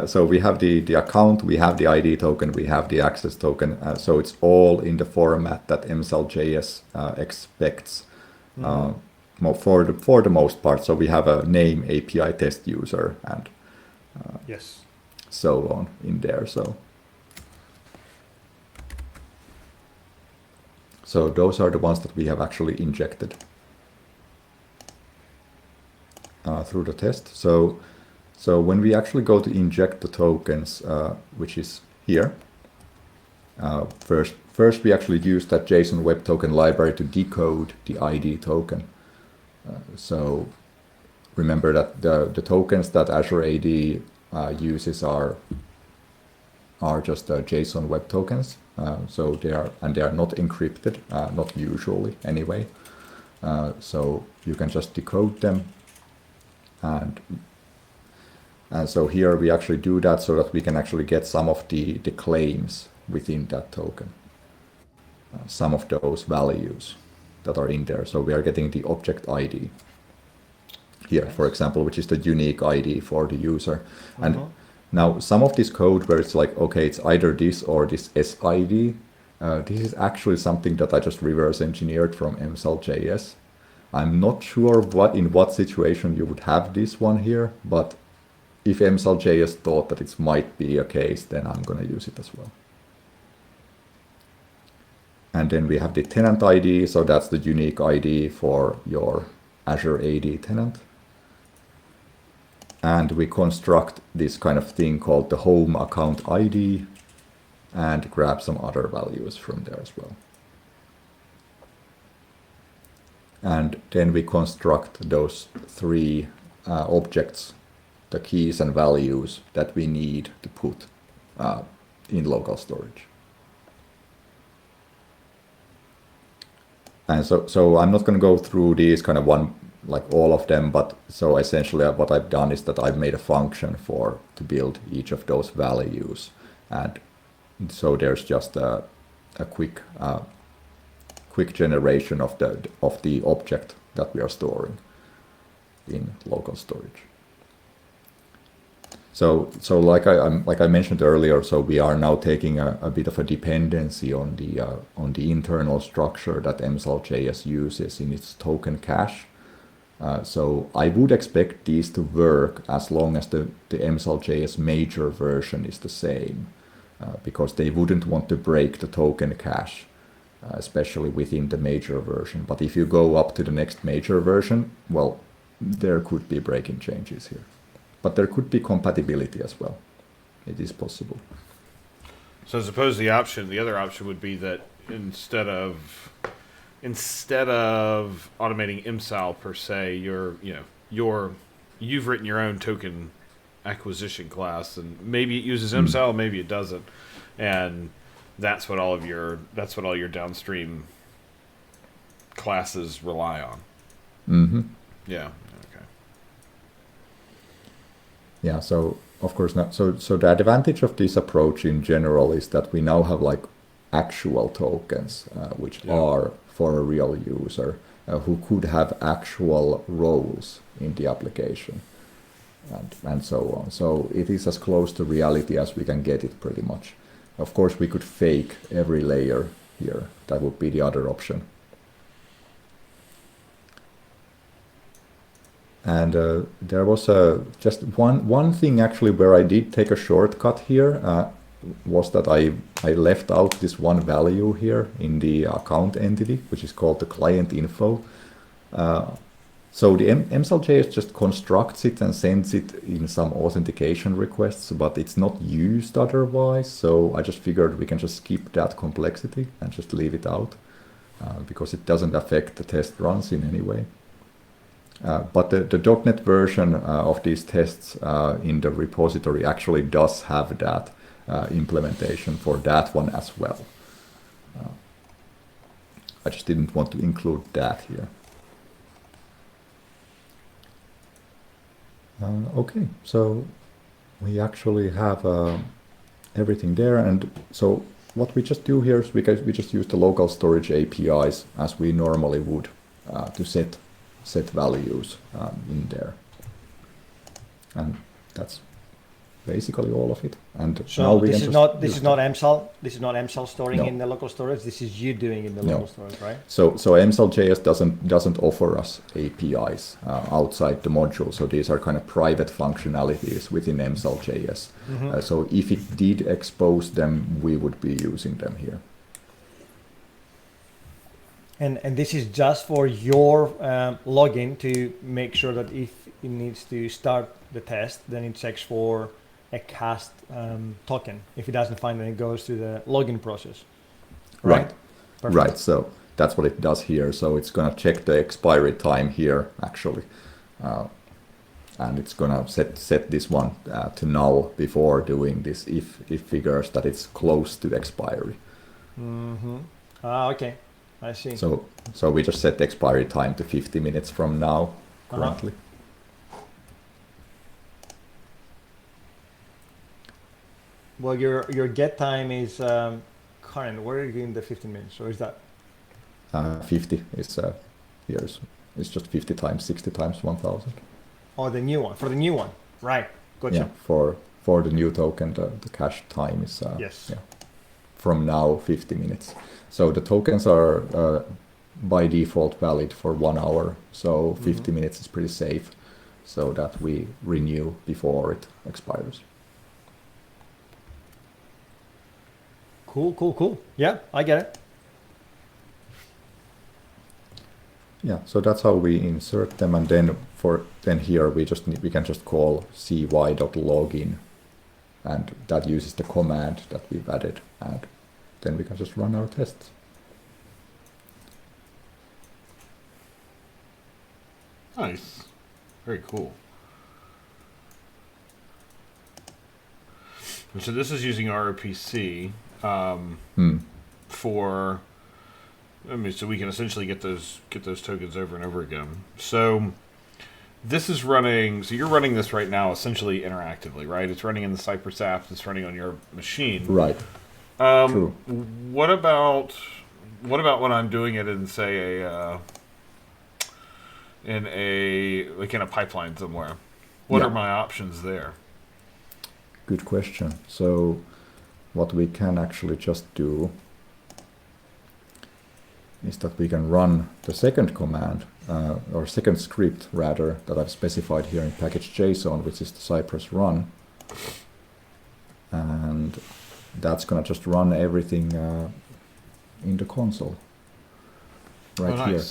So we have the account, we have the ID token, we have the access token. So it's all in the format that MSL.js expects for the most part. So we have a name, API test user, and so on in there. So those are the ones that we have actually injected through the test. So when we actually go to inject the tokens, which is here, first we actually use that Json Web Token library to decode the ID token. So remember that the tokens that Azure AD uses are just JSON Web Tokens. So they are not encrypted, not usually anyway. So you can just decode them, and so here we actually do that so that we can actually get some of the claims within that token, some of those values that are in there. So we are getting the object ID here, for example, which is the unique ID for the user. And Now, some of this code where it's like, okay, it's either this or this SID, this is actually something that I just reverse engineered from MSL.js. I'm not sure in what situation you would have this one here, but if MSL.js thought that it might be a case, then I'm going to use it as well. And then we have the tenant ID, so that's the unique ID for your Azure AD tenant. And we construct this kind of thing called the home account ID and grab some other values from there as well. And then we construct those three objects, the keys and values that we need to put in local storage. And so I'm not going to go through these kind of all of them, but so essentially what I've done is that I've made a function to build each of those values. And so there's just a quick generation of the object that we are storing in local storage. So like I mentioned earlier, so we are now taking a bit of a dependency on the internal structure that MSL.js uses in its token cache. So I would expect these to work as long as the MSL.js major version is the same, because they wouldn't want to break the token cache, especially within the major version. But if you go up to the next major version, well, there could be breaking changes here. But there could be compatibility as well. It is possible. So I suppose the other option would be that instead of automating MSAL per se, you've written your own token acquisition class, and maybe it uses MSAL, maybe it doesn't, and that's what all your downstream classes rely on. Mm-hmm. Yeah. Yeah, so of course not. So the advantage of this approach in general is that we now have like actual tokens, which are for a real user who could have actual roles in the application, and so on. So it is as close to reality as we can get it, pretty much. Of course, we could fake every layer here. That would be the other option. And there was just one thing actually where I did take a shortcut here, was that I left out this one value here in the account entity, which is called the client info. So the MSL.js just constructs it and sends it in some authentication requests, but it's not used otherwise. So I just figured we can just skip that complexity and just leave it out, because it doesn't affect the test runs in any way. But the .NET version of these tests in the repository actually does have that implementation for that one as well. I just didn't want to include that here. Okay, so we actually have everything there, and so what we just do here is we just use the local storage APIs as we normally would to set values in there, and that's basically all of it. And so now we this can is not MSAL storing in the local storage. This is you doing in the local storage, right? So MSL.js doesn't offer us APIs outside the module. So these are kind of private functionalities within MSL.js. Mm-hmm. So if it did expose them, we would be using them here. And this is just for your login to make sure that if it needs to start the test, then it checks for a cast token. If it doesn't find it, it goes to the login process. Right. Right. So that's what it does here. So it's going to check the expiry time here, actually. And it's going to set this one to null before doing this if it figures that it's close to expiry. Mm-hmm. Okay. I see. So we just set the expiry time to 50 minutes from now, currently. Well, your get time is current. Where are you getting the 15 minutes? Or is that? 50 is years. It's just 50 times 60 times 1000. Oh, the new one. For the new one. Right. Gotcha. Yeah, for for the new token, the cache time is from now 50 minutes. So the tokens are by default valid for 1 hour. So 50 minutes is pretty safe, so that we renew before it expires. Cool. Yeah, I get it. Yeah, so that's how we insert them, and then here we can just call cy.login, and that uses the command that we've added, and then we can just run our tests. Nice, very cool. And so this is using Ropc for. So we can essentially get those tokens over and over again. So this is running. So you're running this right now, essentially interactively, right? It's running in the Cypress app. It's running on your machine, right? True. What about when I'm doing it in, say, in a pipeline somewhere? What are my options there? Good question. So what we can actually just do is that we can run the second command, or second script rather, that I've specified here in package.json, which is the Cypress run. And that's going to just run everything in the console right here.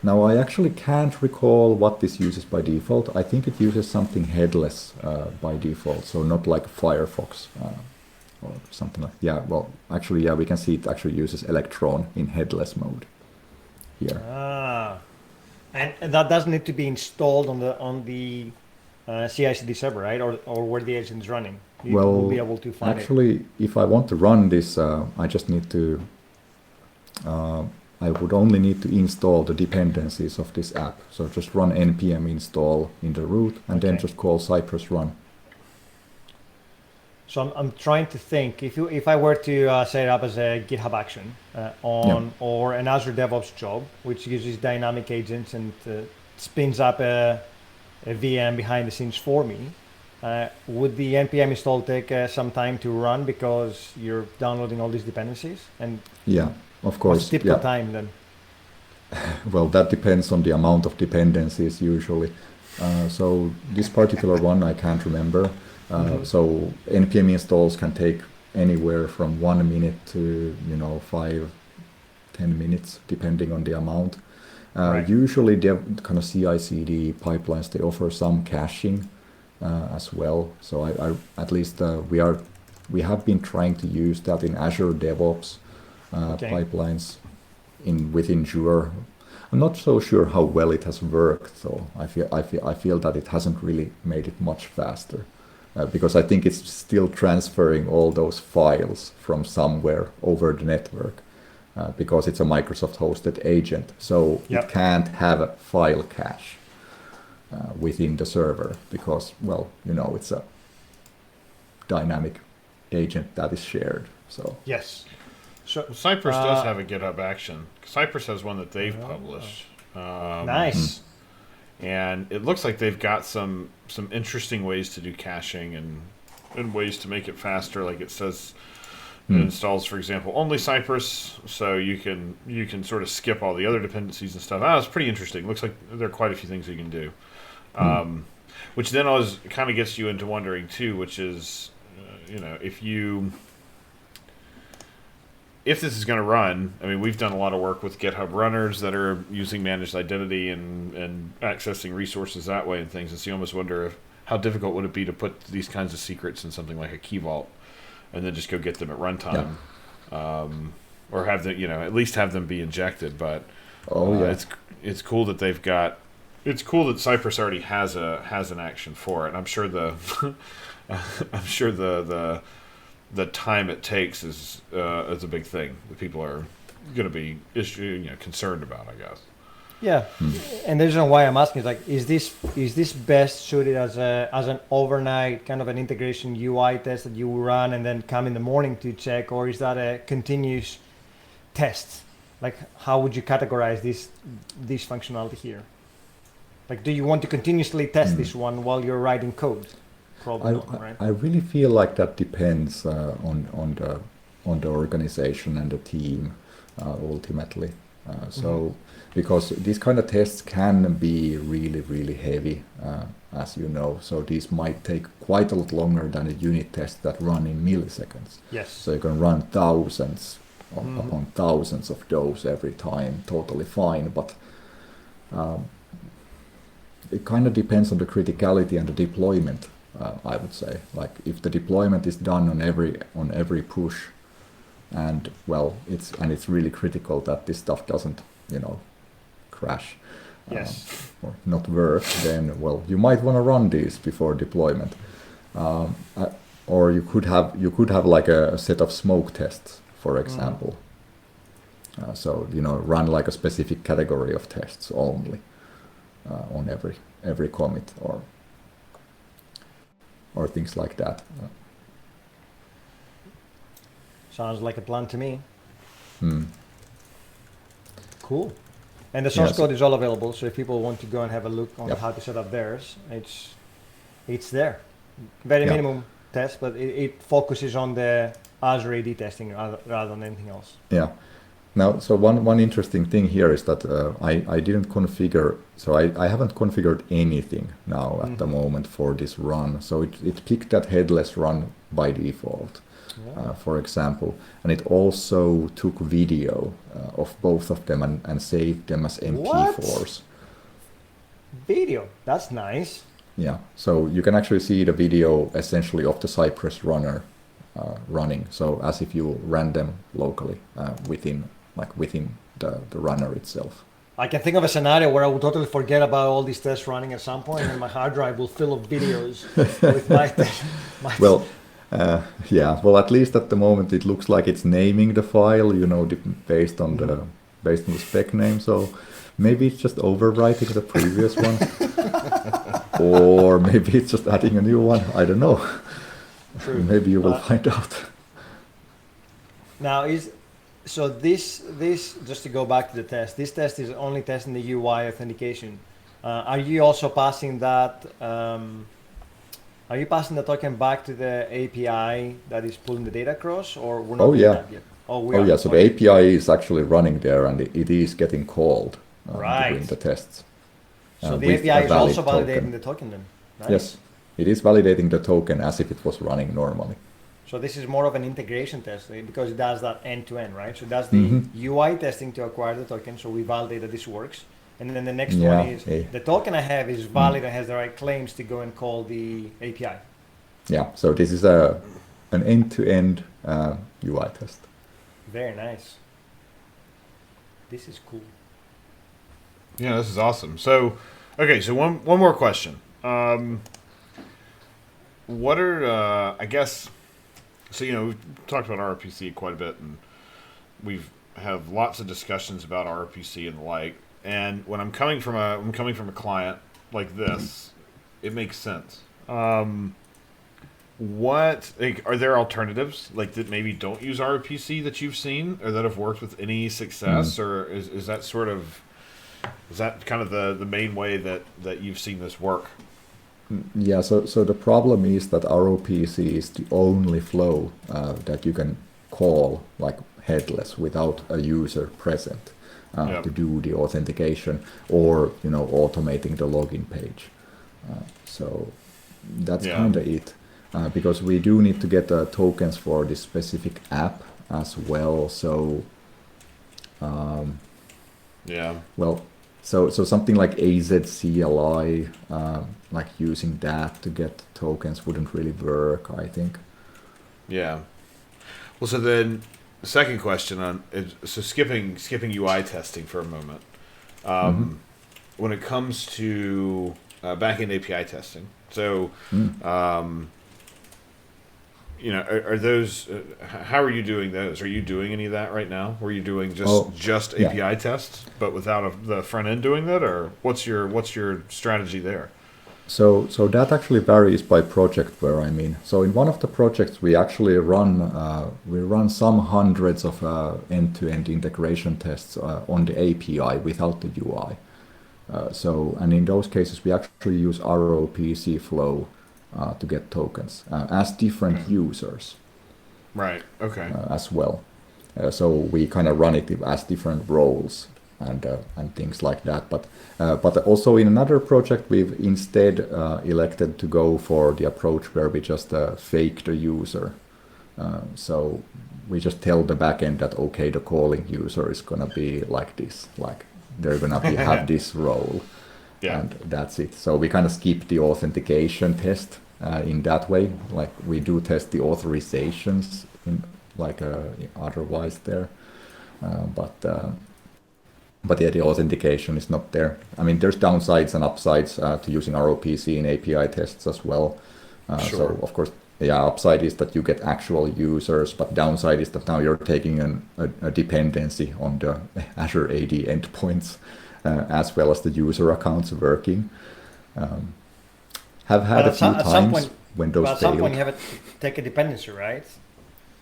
Now I actually can't recall what this uses by default. I think it uses something headless by default, so not like Firefox or something like that. Yeah, well, actually, yeah, we can see it actually uses Electron in headless mode here. And that doesn't need to be installed on the CI/CD server, right? Or where the agent is running. You will be able to find actually, if I want to run this, I just need to. I would only need to install the dependencies of this app. So just run npm install in the root, and then just call Cypress run. So I'm trying to think, if I were to set it up as a GitHub action or an Azure DevOps job, which uses dynamic agents and spins up a VM behind the scenes for me, would the npm install take some time to run because you're downloading all these dependencies? And yeah, of course. What's typical time then? Well, that depends on the amount of dependencies usually. So this particular one I can't remember. So npm installs can take anywhere from 1 minute to 5-10 minutes depending on the amount. Usually the kind of CI/CD pipelines, they offer some caching as well. So I at least we have been trying to use that in Azure DevOps pipelines within Azure. I'm not so sure how well it has worked, though. I feel that it hasn't really made it much faster. Because I think it's still transferring all those files from somewhere over the network, because it's a Microsoft hosted agent. So it can't have a file cache within the server because, well, it's a dynamic agent that is shared. So yes. So Cypress does have a GitHub action. Cypress has one that they've published. Nice. And it looks like they've got some interesting ways to do caching and ways to make it faster. Like it says, it installs, for example, only Cypress, so you can sort of skip all the other dependencies and stuff. It's pretty interesting. Looks like there are quite a few things you can do, which then always kind of gets you into wondering too, which is, if this is going to run, I mean, we've done a lot of work with GitHub runners that are using managed identity and accessing resources that way and things. And so you almost wonder how difficult would it be to put these kinds of secrets in something like a key vault and then just go get them at runtime, or have them, at least have them be injected. But it's cool that they've got. It's cool that Cypress already has an action for it. And I'm sure the time it takes is a big thing that people are going to be concerned about, I guess. Yeah, and the reason why I'm asking is is this best suited as an overnight kind of an integration UI test that you run and then come in the morning to check, or is that a continuous test? Like, how would you categorize this functionality here? Like, do you want to continuously test this one while you're writing code? probably not, right? I really feel like that depends on the organization and the team ultimately. So because these kind of tests can be really, really heavy, as you know. So these might take quite a lot longer than a unit test that run in milliseconds. Yes. So you can run thousands upon thousands of those every time, totally fine. But it kind of depends on the criticality and the deployment. I would say, like if the deployment is done on every push, and well, it's really critical that this stuff doesn't, crash. Yes. Or not work, then well, you might want to run these before deployment, or you could have like a set of smoke tests, for example. So run like a specific category of tests only on every commit or things like that. Sounds like a plan to me. Hmm. Cool. And the source code is all available, so if people want to go and have a look on how to set up theirs, it's there. Very minimum test, but it focuses on the Azure AD testing rather than anything else. Yeah. Now, so one interesting thing here is that I didn't configure, so I haven't configured anything now at the moment for this run. So it picked that headless run by default. For example, and it also took video of both of them and saved them as MP4s. Video, that's nice. Yeah, so you can actually see the video essentially of the Cypress runner running, so as if you ran them locally within the runner itself. I can think of a scenario where I would totally forget about all these tests running at some point, and my hard drive will fill of videos with my Well. Well, at least at the moment it looks like it's naming the file, based on the spec name. So maybe it's just overwriting the previous one, or maybe it's just adding a new one. I don't know. True. Maybe you will find out. Now this just to go back to the test. This test is only testing the UI authentication. Are you also passing that? Are you passing the token back to the API that is pulling the data across, or we're not doing that yet? We are. So the API is actually running there, and it is getting called during the tests. So the API is also validating the token then? Nice. Yes, it is validating the token as if it was running normally. So this is more of an integration test because it does that end-to-end, right? So that's the UI testing to acquire the token, so we validate that this works. And then the next one is the token I have is valid and has the right claims to go and call the API. Yeah, so this is an end-to-end UI test. Very nice. This is cool. Yeah, this is awesome. So, okay, so one more question. What are, I guess, so, we've talked about RPC quite a bit, and we've have lots of discussions about RPC and the like. And when I'm coming from a client like this, it makes sense. What are there alternatives that maybe don't use RPC that you've seen or that have worked with any success, or is that kind of the main way that you've seen this work? Yeah. So the problem is that ROPC is the only flow that you can call like headless without a user present. To do the authentication or automating the login page. So that's kind of it, because we do need to get tokens for this specific app as well. So well, so something like AZCLI, like using that to get tokens wouldn't really work, I think. Yeah. Well, so then the second question so skipping UI testing for a moment. When it comes to backend API testing, so are those? How are you doing those? Are you doing any of that right now? Were you doing just API tests, but without the front end doing that, or what's your strategy there? So that actually varies by project where I'm in. So in one of the projects we actually run some hundreds of end-to-end integration tests on the API without the UI. And in those cases we actually use Ropc Flow to get tokens as different users. Right. Okay. As well. So we kind of run it as different roles and things like that. But also in another project, we've instead elected to go for the approach where we just fake the user. So we just tell the backend that, okay, the calling user is going to be like this, like they're going to have this role. Yeah. And that's it. So we kind of skip the authentication test in that way. Like we do test the authorizations in, like otherwise there. But yeah, the authentication is not there. I mean, there's downsides and upsides to using Ropc in API tests as well. Sure. So of course, yeah, upside is that you get actual users, but downside is that now you're taking a dependency on the Azure AD endpoints as well as the user accounts working. Have had a few times when those failed. At some point you have to take a dependency, right?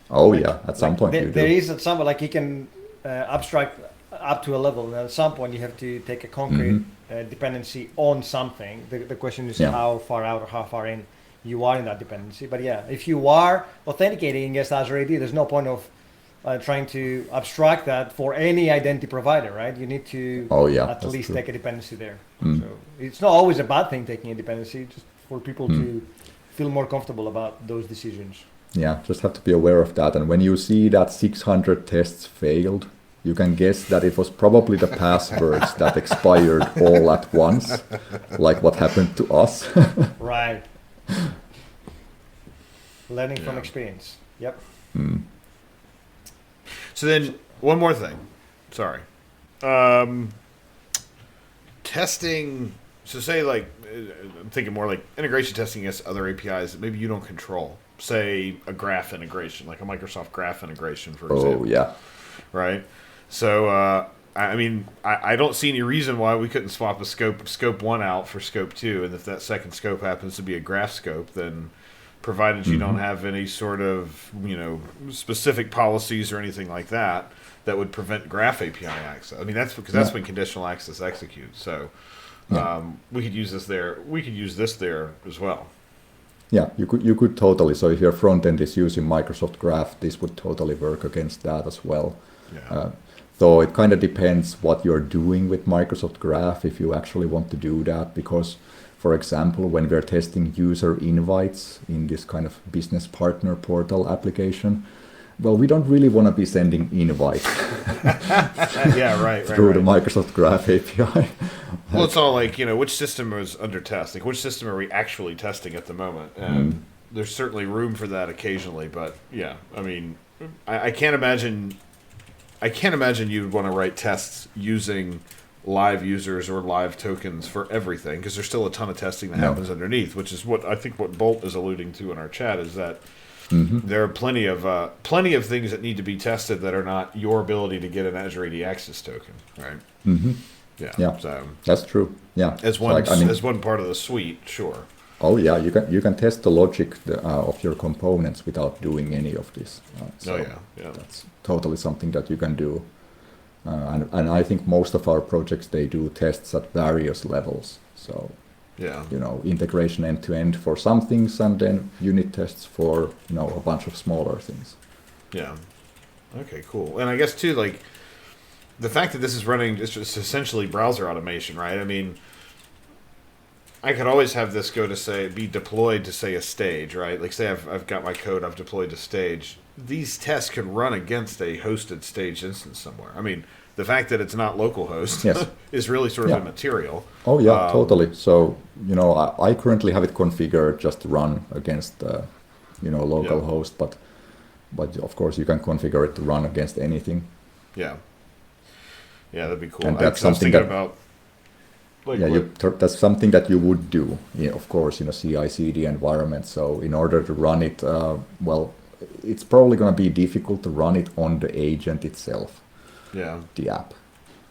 Oh like, yeah, at some point you do. There is at some point, like you can abstract up to a level, and at some point you have to take a concrete dependency on something. The question is how far out or how far in you are in that dependency. But yeah, if you are authenticating against Azure AD, there's no point of trying to abstract that for any identity provider, right? You need to at least take a dependency there. So it's not always a bad thing taking a dependency, just for people to feel more comfortable about those decisions. Yeah, just have to be aware of that. And when you see that 600 tests failed, you can guess that it was probably the passwords that expired all at once, like what happened to us. Right. Learning from experience. Yep. So then, one more thing. Sorry. Testing. So say like, I'm thinking more like integration testing against other APIs that maybe you don't control. Say a graph integration, like a Microsoft graph integration, for example. Oh, yeah. Right? So, I mean, I don't see any reason why we couldn't swap a scope 1 out for scope 2, and if that second scope happens to be a graph scope, then provided you don't have any sort of, specific policies or anything like that would prevent graph API access. I mean, that's because that's when conditional access executes. So we could use this there. We could use this there as well. Yeah, you could totally. So if your front end is using Microsoft Graph, this would totally work against that as well. Yeah. So it kind of depends what you're doing with Microsoft Graph if you actually want to do that. Because, for example, when we're testing user invites in this kind of business partner portal application, well, we don't really want to be sending invites through the Microsoft Graph API. Well, it's all like, which system is under test? Like, which system are we actually testing at the moment? And there's certainly room for that occasionally, but yeah, I mean, I can't imagine you'd want to write tests using live users or live tokens for everything, because there's still a ton of testing that happens underneath, which is what I think what Bolt is alluding to in our chat is that there are plenty of things that need to be tested that are not your ability to get an Azure AD access token, right? Yeah. So that's true. Yeah, as one part of the suite, sure. Oh yeah, you can test the logic of your components without doing any of this. That's totally something that you can do. And I think most of our projects, they do tests at various levels. So, integration end to end for some things, and then unit tests for, a bunch of smaller things. Yeah. Okay, cool. And I guess too, like, the fact that this is running is just essentially browser automation, right? I mean, I could always have this be deployed to say a stage, right? Like say I've got my code, I've deployed to stage. These tests can run against a hosted stage instance somewhere. I mean, the fact that it's not localhost is really sort of immaterial. Oh yeah, totally. So, I currently have it configured just to run against localhost, but of course you can configure it to run against anything. Yeah. Yeah, that'd be cool. And that's something that's something that you would do, of course, in a CI/CD environment. So in order to run it, it's probably going to be difficult to run it on the agent itself. Yeah. The app.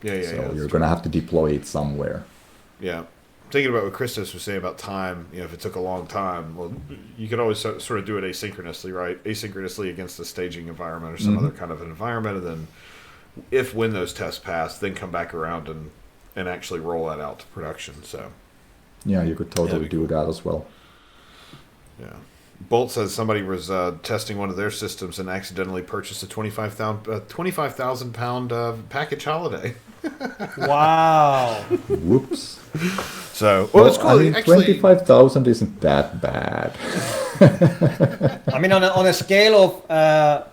So you're going to have to deploy it somewhere. Yeah. Thinking about what Christos was saying about time, if it took a long time, well, you could always sort of do it asynchronously, right? Asynchronously against a staging environment or some other kind of an environment, and then when those tests pass, then come back around and actually roll that out to production. So yeah, you could totally do that as well. Yeah. Bolt says somebody was testing one of their systems and accidentally purchased a 25,000 pound package holiday. Wow. Whoops. So, well, it's cool. I mean, Actually, 25,000 isn't that bad. I mean, on a scale of a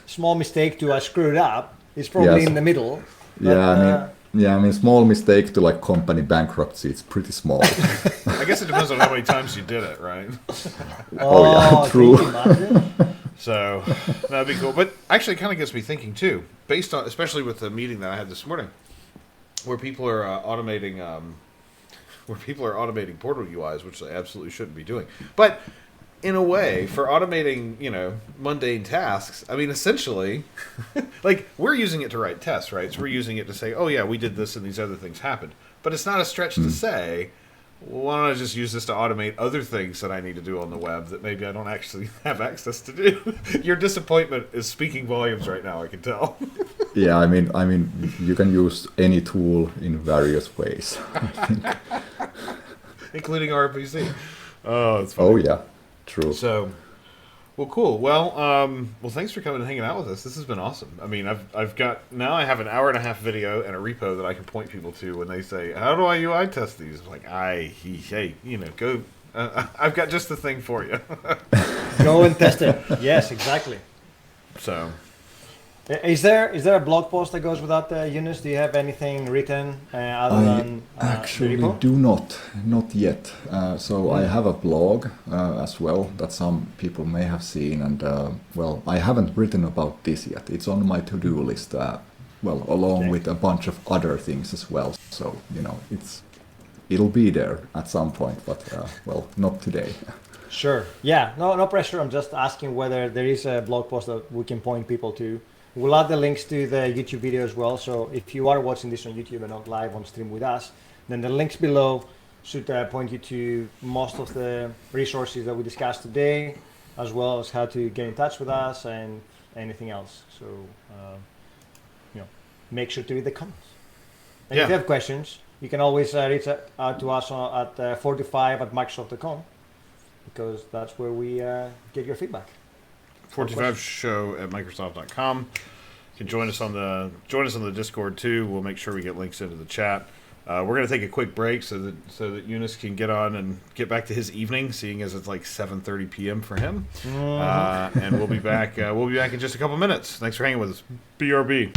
small mistake to I screwed up, it's probably Yes. in the middle. But, I mean, small mistake to like company bankruptcy. It's pretty small. I guess it depends on how many times you did it, right? Oh, yeah, true. can you imagine? So that'd be cool. But actually, it kind of gets me thinking too, based on, especially with the meeting that I had this morning, where people are automating portal UIs, which they absolutely shouldn't be doing. But in a way, for automating, mundane tasks, I mean, essentially, like, we're using it to write tests, right? So we're using it to say, oh yeah, we did this and these other things happened. But it's not a stretch to say, well, why don't I just use this to automate other things that I need to do on the web that maybe I don't actually have access to do? Your disappointment is speaking volumes right now, I can tell. Yeah, I mean, you can use any tool in various ways, I think. Including RPC. Oh, it's funny. Oh yeah, true. So, well, cool. Well, thanks for coming and hanging out with us. This has been awesome. I mean, now I have an hour and a half video and a repo that I can point people to when they say, "How do I UI test these?" I'm like, hey, go. I've got just the thing for you. Go and test it. Yes, exactly. So, Is there a blog post that goes with that, Eunice? Do you have anything written other than Actually the repo? do not yet. So I have a blog as well that some people may have seen, and I haven't written about this yet. It's on my to-do list. Along with a bunch of other things as well. So it'll be there at some point, but not today. Sure. Yeah. No pressure. I'm just asking whether there is a blog post that we can point people to. We'll add the links to the YouTube video as well. So if you are watching this on YouTube and not live on stream with us, then the links below should point you to most of the resources that we discussed today, as well as how to get in touch with us and anything else. So, make sure to read the comments. And if you have questions, you can always reach out to us at 45@microsoft.com, because that's where we get your feedback. 45show@microsoft.com. You can join us on the Discord too. We'll make sure we get links into the chat. We're going to take a quick break so that Eunice can get on and get back to his evening, seeing as it's like 7:30 p.m. for him. And we'll be back. We'll be back in just a couple minutes. Thanks for hanging with us. BRB.